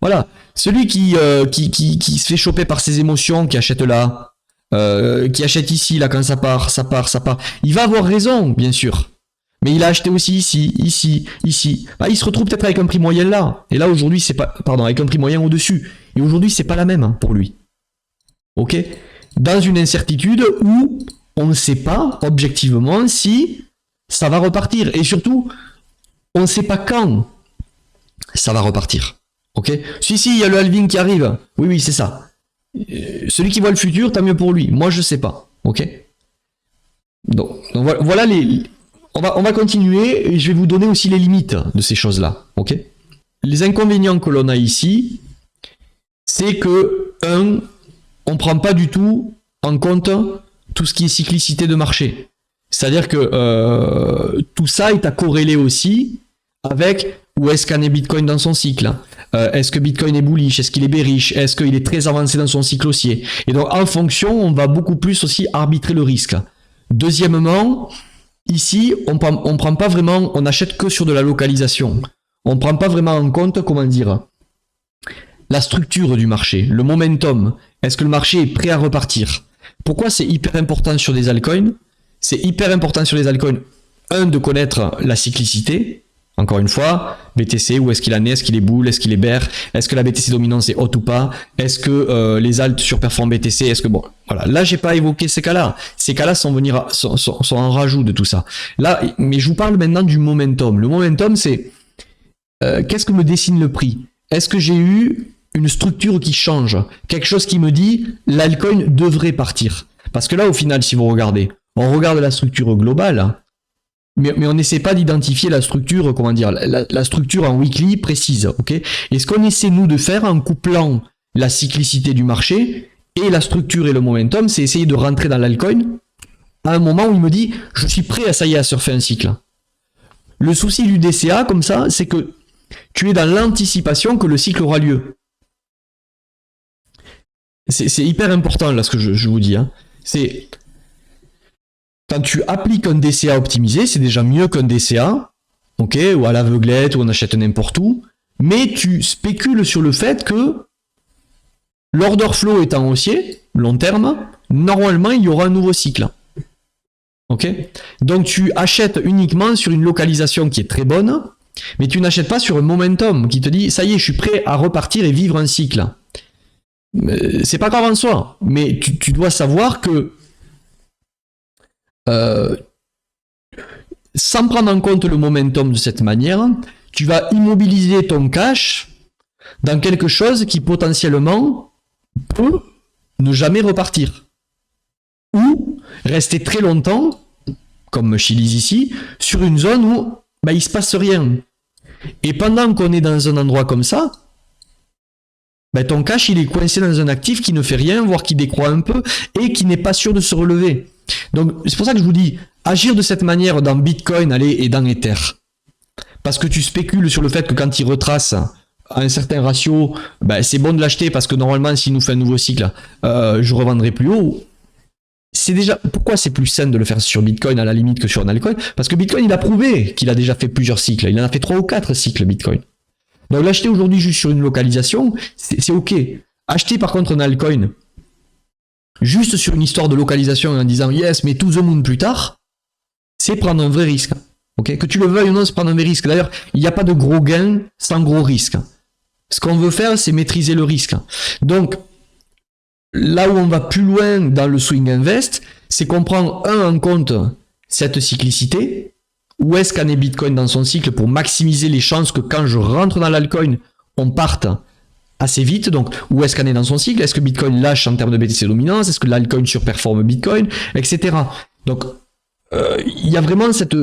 Voilà. Celui qui se fait choper par ses émotions, qui achète là, qui achète ici, là, quand ça part. Il va avoir raison, bien sûr. Mais il a acheté aussi ici. Bah, il se retrouve peut-être avec un prix moyen là. Et là, aujourd'hui, c'est pas. Pardon, avec un prix moyen au-dessus. Et aujourd'hui, c'est pas la même hein, pour lui. Ok, dans une incertitude où on ne sait pas objectivement si ça va repartir. Et surtout, on ne sait pas quand ça va repartir. Ok, si, il y a le halving qui arrive. Oui, c'est ça. Celui qui voit le futur, tant mieux pour lui. Moi, je ne sais pas. Ok. Donc voilà les. On va continuer et je vais vous donner aussi les limites de ces choses-là. Ok. Les inconvénients que l'on a ici, c'est que on ne prend pas du tout en compte tout ce qui est cyclicité de marché. C'est-à-dire que tout ça est à corréler aussi avec où est-ce qu'en est Bitcoin dans son cycle. Est-ce que Bitcoin est bullish? Est-ce qu'il est bearish? Est-ce qu'il est très avancé dans son cycle haussier? Et donc en fonction, on va beaucoup plus aussi arbitrer le risque. Deuxièmement, ici, on prend pas vraiment, on n'achète que sur de la localisation. On ne prend pas vraiment en compte, comment dire, la structure du marché, le momentum. Est-ce que le marché est prêt à repartir? Pourquoi c'est hyper important sur des altcoins? C'est hyper important sur les altcoins, de connaître la cyclicité, Encore une fois, BTC, où est-ce qu'il en est? Est-ce qu'il est bull? Est-ce qu'il est bear? Est-ce que la BTC dominante est haute ou pas? Est-ce que les alts surperforment BTC? Est-ce que bon, voilà. Là, j'ai pas évoqué ces cas-là. Ces cas-là sont en rajout de tout ça. Là, mais je vous parle maintenant du momentum. Le momentum, c'est qu'est-ce que me dessine le prix? Est-ce que j'ai eu une structure qui change? Quelque chose qui me dit l'altcoin devrait partir. Parce que là, au final, si vous regardez, on regarde la structure globale, mais on n'essaie pas d'identifier la structure, comment dire, la structure en weekly précise, ok? Et ce qu'on essaie, nous, de faire en couplant la cyclicité du marché et la structure et le momentum, c'est essayer de rentrer dans l'altcoin à un moment où il me dit, je suis prêt à, ça y est, à surfer un cycle. Le souci du DCA, comme ça, c'est que tu es dans l'anticipation que le cycle aura lieu. C'est hyper important, là, ce que je vous dis, hein. C'est... Quand tu appliques un DCA optimisé, c'est déjà mieux qu'un DCA, ok, ou à l'aveuglette, ou on achète n'importe où, mais tu spécules sur le fait que l'order flow étant haussier, long terme, normalement il y aura un nouveau cycle. Ok? Donc tu achètes uniquement sur une localisation qui est très bonne, mais tu n'achètes pas sur un momentum qui te dit ça y est, je suis prêt à repartir et vivre un cycle. C'est pas grave en soi, mais tu dois savoir que sans prendre en compte le momentum de cette manière, tu vas immobiliser ton cash dans quelque chose qui potentiellement peut ne jamais repartir. Ou rester très longtemps, comme Chili's ici, sur une zone où il ne se passe rien. Et pendant qu'on est dans un endroit comme ça, ton cash il est coincé dans un actif qui ne fait rien, voire qui décroît un peu, et qui n'est pas sûr de se relever. Donc c'est pour ça que je vous dis, agir de cette manière dans Bitcoin, et dans Ether. Parce que tu spécules sur le fait que quand il retrace à un certain ratio, c'est bon de l'acheter parce que normalement s'il nous fait un nouveau cycle, je revendrai plus haut. C'est déjà, pourquoi c'est plus sain de le faire sur Bitcoin à la limite que sur un altcoin? Parce que Bitcoin il a prouvé qu'il a déjà fait plusieurs cycles, il en a fait 3 ou 4 cycles Bitcoin. Donc l'acheter aujourd'hui juste sur une localisation, c'est ok. Acheter par contre un altcoin juste sur une histoire de localisation en disant yes, mais to the moon plus tard, c'est prendre un vrai risque. Okay, que tu le veuilles ou non, c'est prendre un vrai risque. D'ailleurs, il n'y a pas de gros gain sans gros risque. Ce qu'on veut faire, c'est maîtriser le risque. Donc, là où on va plus loin dans le swing invest, c'est qu'on prend en compte cette cyclicité. Où est-ce qu'en est Bitcoin dans son cycle pour maximiser les chances que quand je rentre dans l'altcoin, on parte assez vite. Donc, où est-ce qu'en est dans son cycle? Est-ce que Bitcoin lâche en termes de BTC dominance? Est-ce que l'altcoin surperforme Bitcoin? Etc. Donc, il y a vraiment cette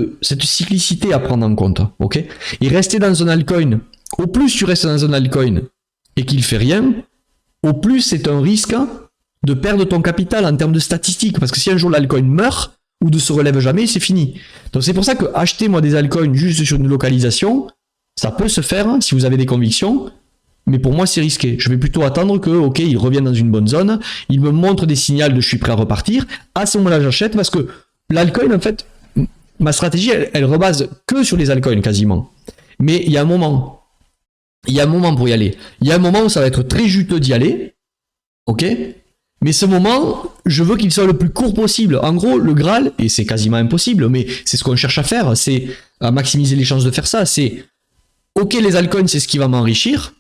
cyclicité à prendre en compte. Okay, et rester dans un altcoin, au plus tu restes dans un altcoin et qu'il ne fait rien, au plus c'est un risque de perdre ton capital en termes de statistiques. Parce que si un jour l'altcoin meurt, ou ne se relève jamais, c'est fini. Donc c'est pour ça que acheter moi des altcoins juste sur une localisation, ça peut se faire si vous avez des convictions, mais pour moi c'est risqué. Je vais plutôt attendre que, ok, il revienne dans une bonne zone, il me montre des signaux de je suis prêt à repartir, à ce moment-là j'achète parce que l'altcoin en fait, ma stratégie elle rebase que sur les altcoins quasiment. Mais il y a un moment pour y aller. Il y a un moment où ça va être très juteux d'y aller, ok ? Mais ce moment, je veux qu'il soit le plus court possible. En gros, le Graal, et c'est quasiment impossible, mais c'est ce qu'on cherche à faire, c'est à maximiser les chances de faire ça. C'est, ok, les altcoins, c'est ce qui va m'enrichir,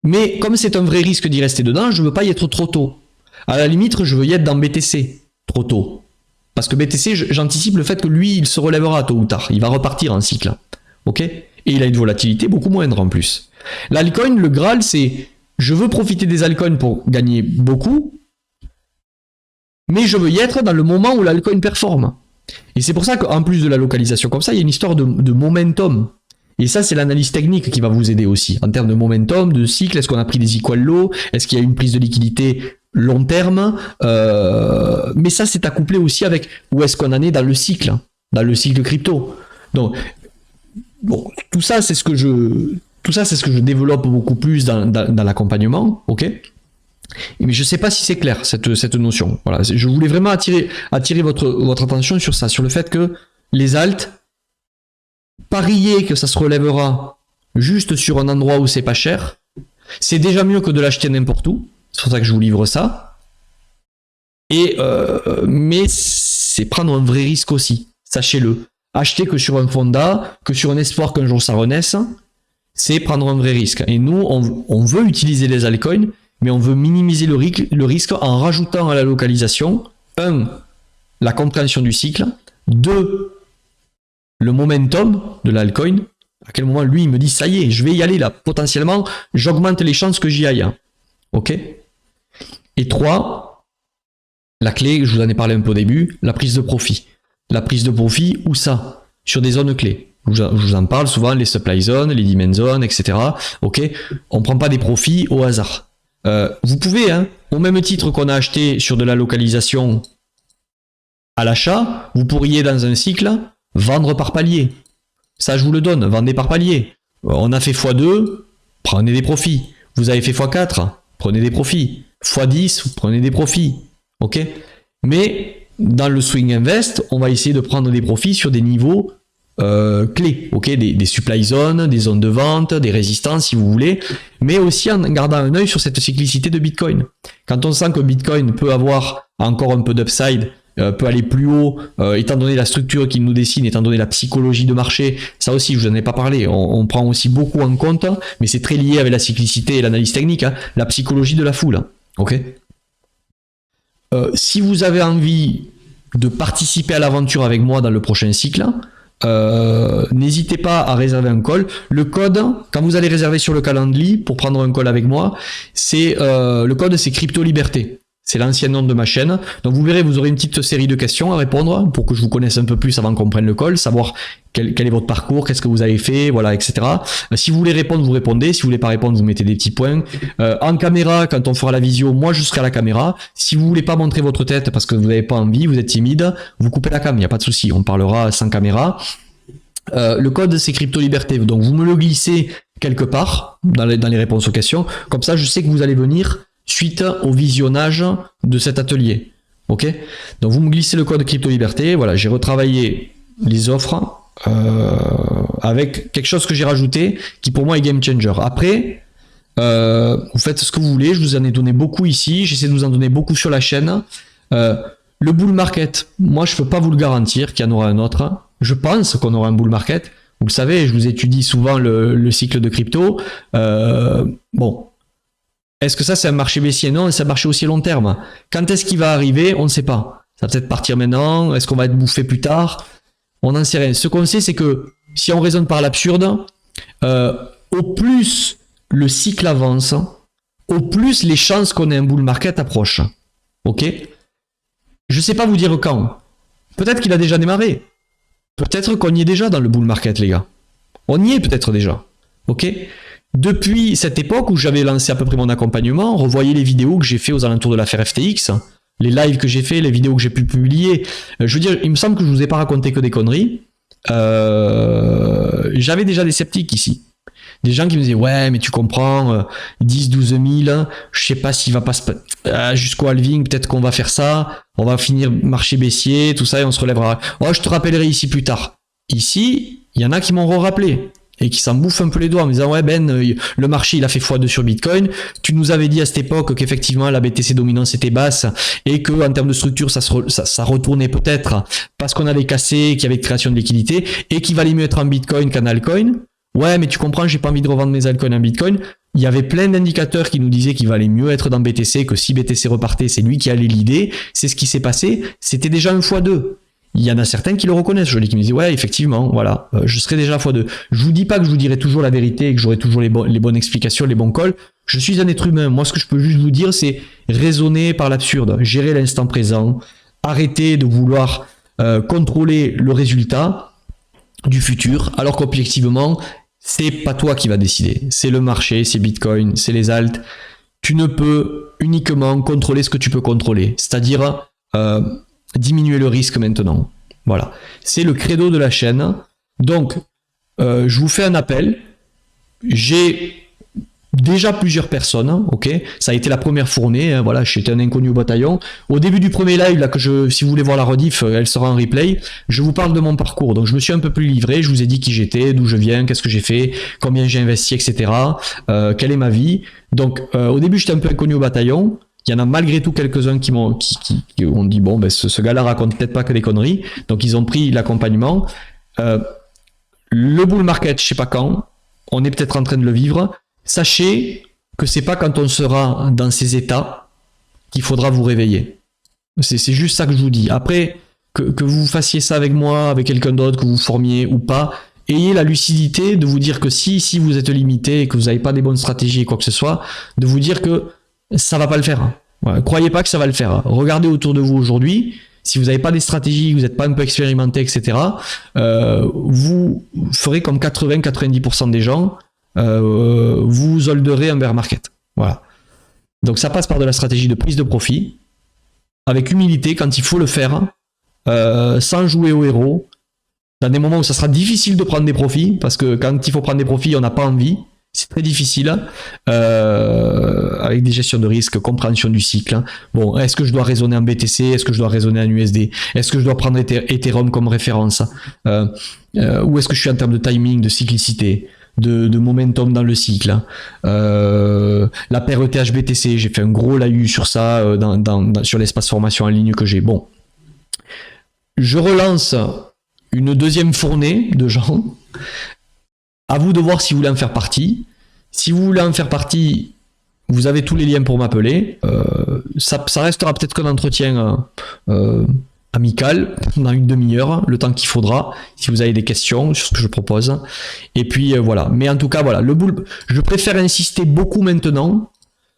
mais comme c'est un vrai risque d'y rester dedans, je veux pas y être trop tôt. À la limite, je veux y être dans BTC trop tôt. Parce que BTC, j'anticipe le fait que lui, il se relèvera tôt ou tard. Il va repartir en cycle. Ok ? Et il a une volatilité beaucoup moindre en plus. L'altcoin, le Graal, c'est, je veux profiter des altcoins pour gagner beaucoup, mais je veux y être dans le moment où l'altcoin performe. Et c'est pour ça qu'en plus de la localisation comme ça, il y a une histoire de momentum. Et ça, c'est l'analyse technique qui va vous aider aussi. En termes de momentum, de cycle, est-ce qu'on a pris des equal low? Est-ce qu'il y a une prise de liquidité long terme? Mais ça, c'est accouplé aussi avec où est-ce qu'on en est dans le cycle crypto. Donc, bon, tout ça, c'est ce que je développe beaucoup plus dans l'accompagnement, ok? Mais je ne sais pas si c'est clair, cette notion. Voilà, je voulais vraiment attirer votre attention sur ça, sur le fait que les alts, parier que ça se relèvera juste sur un endroit où c'est pas cher, c'est déjà mieux que de l'acheter n'importe où. C'est pour ça que je vous livre ça. Mais c'est prendre un vrai risque aussi, sachez-le. acheter que sur un fonda, que sur un espoir qu'un jour ça renaisse, c'est prendre un vrai risque. Et nous, on veut utiliser les altcoins, mais on veut minimiser le risque en rajoutant à la localisation, 1, la compréhension du cycle, 2, le momentum de l'altcoin, à quel moment lui il me dit ça y est, je vais y aller là, potentiellement, j'augmente les chances que j'y aille. Ok. Et 3, la clé, je vous en ai parlé un peu au début, la prise de profit. La prise de profit, où ça? Sur des zones clés. Je vous en parle souvent, les supply zones, les demand zones, etc. Ok. On ne prend pas des profits au hasard. Vous pouvez, hein, au même titre qu'on a acheté sur de la localisation à l'achat, vous pourriez dans un cycle vendre par palier. Ça, je vous le donne, vendez par palier. On a fait x2, prenez des profits. Vous avez fait x4, prenez des profits. x10, vous prenez des profits. Ok. Mais dans le swing invest, on va essayer de prendre des profits sur des niveaux clés, ok, des supply zones, des zones de vente, des résistances si vous voulez, mais aussi en gardant un œil sur cette cyclicité de Bitcoin. Quand on sent que Bitcoin peut avoir encore un peu d'upside, peut aller plus haut, étant donné la structure qu'il nous dessine, étant donné la psychologie de marché, ça aussi je vous en ai pas parlé, on prend aussi beaucoup en compte, mais c'est très lié avec la cyclicité et l'analyse technique, hein, la psychologie de la foule, ok. Si vous avez envie de participer à l'aventure avec moi dans le prochain cycle, n'hésitez pas à réserver un call. Le code, quand vous allez réserver sur le calendrier pour prendre un call avec moi, c'est le code, c'est Crypto Liberté. C'est l'ancien nom de ma chaîne. Donc vous verrez, vous aurez une petite série de questions à répondre pour que je vous connaisse un peu plus avant qu'on prenne le call, savoir quel est votre parcours, qu'est-ce que vous avez fait, voilà, etc. Si vous voulez répondre, vous répondez. Si vous voulez pas répondre, vous mettez des petits points. En caméra, quand on fera la visio, moi je serai à la caméra. Si vous voulez pas montrer votre tête parce que vous n'avez pas envie, vous êtes timide, vous coupez la cam, il n'y a pas de souci. On parlera sans caméra. Le code c'est Crypto Liberté, donc vous me le glissez quelque part dans les réponses aux questions. Comme ça, je sais que vous allez venir suite au visionnage de cet atelier. Ok. Donc vous me glissez le code Crypto Liberté. Voilà, j'ai retravaillé les offres avec quelque chose que j'ai rajouté qui pour moi est game changer. Après, vous faites ce que vous voulez. Je vous en ai donné beaucoup ici. J'essaie de vous en donner beaucoup sur la chaîne. Le bull market, moi je peux pas vous le garantir qu'il y en aura un autre. Je pense qu'on aura un bull market. Vous le savez, je vous étudie souvent le cycle de crypto. Bon. Est-ce que ça c'est un marché baissier? Non, c'est un marché aussi long terme. Quand est-ce qu'il va arriver? On ne sait pas. Ça va peut-être partir maintenant. Est-ce qu'on va être bouffé plus tard? On n'en sait rien. Ce qu'on sait, c'est que si on raisonne par l'absurde, au plus le cycle avance, au plus les chances qu'on ait un bull market approchent. Ok? Je ne sais pas vous dire quand. Peut-être qu'il a déjà démarré. Peut-être qu'on y est déjà dans le bull market, les gars. On y est peut-être déjà. Ok? Depuis cette époque où j'avais lancé à peu près mon accompagnement, revoyez les vidéos que j'ai fait aux alentours de l'affaire FTX, les lives que j'ai fait, les vidéos que j'ai pu publier. Je veux dire, il me semble que je vous ai pas raconté que des conneries. J'avais déjà des sceptiques ici. Des gens qui me disaient, ouais, mais tu comprends, 10, 12 000, je sais pas s'il va pas se jusqu'au halving, peut-être qu'on va faire ça, on va finir marché baissier, tout ça, et on se relèvera. Oh, je te rappellerai ici plus tard. Ici, il y en a qui m'ont rappelé et qui s'en bouffent un peu les doigts en me disant, ouais Ben, le marché il a fait x2 sur Bitcoin, tu nous avais dit à cette époque qu'effectivement la BTC dominance était basse et que en termes de structure ça retournait peut-être parce qu'on avait cassé, qu'il y avait de création de liquidité et qu'il valait mieux être en Bitcoin qu'en altcoin. Ouais, mais tu comprends, j'ai pas envie de revendre mes altcoins en Bitcoin. Il y avait plein d'indicateurs qui nous disaient qu'il valait mieux être dans BTC, que si BTC repartait, c'est lui qui allait l'idée. C'est ce qui s'est passé. C'était déjà un x2. Il y en a certains qui le reconnaissent, je dis, qui me disent, ouais, effectivement, voilà, je serai déjà à x2. Je vous dis pas que je vous dirai toujours la vérité et que j'aurai toujours les bonnes explications, les bons calls. Je suis un être humain. Moi, ce que je peux juste vous dire, c'est raisonner par l'absurde, gérer l'instant présent, arrêter de vouloir contrôler le résultat du futur, alors qu'objectivement, c'est pas toi qui va décider. C'est le marché, c'est Bitcoin, c'est les alts. Tu ne peux uniquement contrôler ce que tu peux contrôler, c'est-à-dire diminuer le risque maintenant. Voilà. C'est le credo de la chaîne. Donc, je vous fais un appel. J'ai déjà plusieurs personnes, ok. Ça a été la première fournée, hein, voilà, j'étais un inconnu au bataillon. Au début du premier live, là, si vous voulez voir la rediff, elle sera en replay. Je vous parle de mon parcours, donc je me suis un peu plus livré, je vous ai dit qui j'étais, d'où je viens, qu'est-ce que j'ai fait, combien j'ai investi, etc. Quelle est ma vie. Donc, au début, j'étais un peu inconnu au bataillon. Il y en a malgré tout quelques-uns qui ont dit, bon, ben, ce gars-là raconte peut-être pas que des conneries. Donc, ils ont pris l'accompagnement. Le bull market, je sais pas quand, on est peut-être en train de le vivre. Sachez que c'est pas quand on sera dans ces états qu'il faudra vous réveiller. C'est juste ça que je vous dis. Après, que vous fassiez ça avec moi, avec quelqu'un d'autre, que vous formiez ou pas, ayez la lucidité de vous dire que si vous êtes limité et que vous n'avez pas des bonnes stratégies et quoi que ce soit, de vous dire que ça va pas le faire. Ouais, croyez pas que ça va le faire. Regardez autour de vous aujourd'hui. Si vous n'avez pas des stratégies, vous n'êtes pas un peu expérimenté, etc., vous ferez comme 80-90% des gens, vous holderez un bear market. Voilà. Donc ça passe par de la stratégie de prise de profit, avec humilité quand il faut le faire, sans jouer au héros, dans des moments où ça sera difficile de prendre des profits, parce que quand il faut prendre des profits, on n'a pas envie, c'est très difficile, avec des gestions de risque, compréhension du cycle. Bon, est-ce que je dois raisonner en BTC? Est-ce que je dois raisonner en USD? Est-ce que je dois prendre Ethereum comme référence? Où est-ce que je suis en termes de timing, de cyclicité, de momentum dans le cycle? La paire ETH-BTC, j'ai fait un gros laïus sur ça, sur l'espace formation en ligne que j'ai. Bon, je relance une deuxième fournée de gens. À vous de voir si vous voulez en faire partie. Si vous voulez en faire partie, vous avez tous les liens pour m'appeler. Ça restera peut-être qu'un entretien amical dans une demi-heure, le temps qu'il faudra, si vous avez des questions sur ce que je propose. Et puis voilà. Mais en tout cas, voilà, le bull, je préfère insister beaucoup maintenant,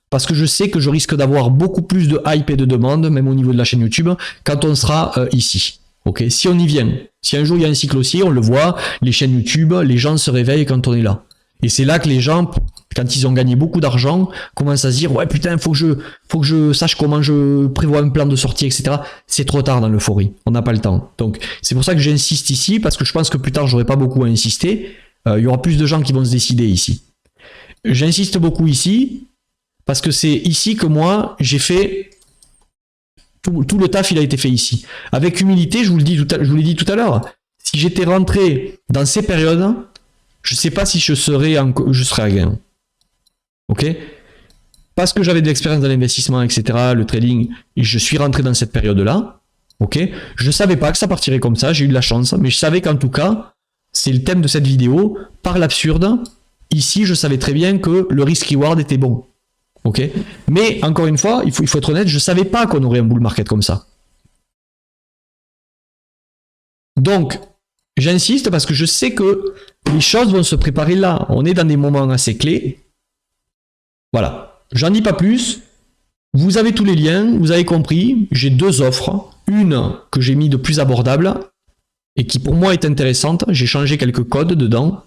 parce que je sais que je risque d'avoir beaucoup plus de hype et de demande, même au niveau de la chaîne YouTube, quand on sera ici. Ok, si on y vient, si un jour il y a un cycle haussier, on le voit, les chaînes YouTube, les gens se réveillent quand on est là. Et c'est là que les gens, quand ils ont gagné beaucoup d'argent, commencent à se dire, ouais putain, faut que je sache comment je prévois un plan de sortie, etc. C'est trop tard dans l'euphorie, on n'a pas le temps. Donc c'est pour ça que j'insiste ici, parce que je pense que plus tard j'aurai pas beaucoup à insister. Il y aura plus de gens qui vont se décider ici. J'insiste beaucoup ici, parce que c'est ici que moi j'ai fait... Tout le taf, il a été fait ici. Avec humilité, je vous l'ai dit tout à l'heure, si j'étais rentré dans ces périodes, je ne sais pas si je serais à gain. Ok? Parce que j'avais de l'expérience dans l'investissement, etc., le trading, et je suis rentré dans cette période-là. Ok? Je ne savais pas que ça partirait comme ça, j'ai eu de la chance, mais je savais qu'en tout cas, c'est le thème de cette vidéo, par l'absurde, ici, je savais très bien que le risk-reward était bon. Ok, mais encore une fois, il faut être honnête, je ne savais pas qu'on aurait un bull market comme ça. Donc, j'insiste parce que je sais que les choses vont se préparer là. On est dans des moments assez clés. Voilà, j'en dis pas plus. Vous avez tous les liens, vous avez compris. J'ai deux offres. Une que j'ai mis de plus abordable et qui pour moi est intéressante. J'ai changé quelques codes dedans.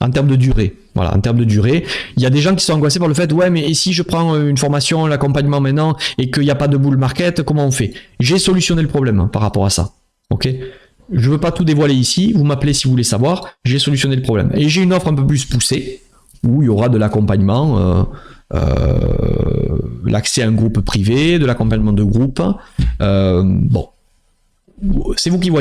En termes de durée, voilà, en termes de durée, il y a des gens qui sont angoissés par le fait, ouais, mais et si je prends une formation, l'accompagnement maintenant, et qu'il n'y a pas de bull market, comment on fait? J'ai solutionné le problème par rapport à ça, ok? Je ne veux pas tout dévoiler ici, vous m'appelez si vous voulez savoir, j'ai solutionné le problème. Et j'ai une offre un peu plus poussée, où il y aura de l'accompagnement, l'accès à un groupe privé, de l'accompagnement de groupe, bon, c'est vous qui voyez.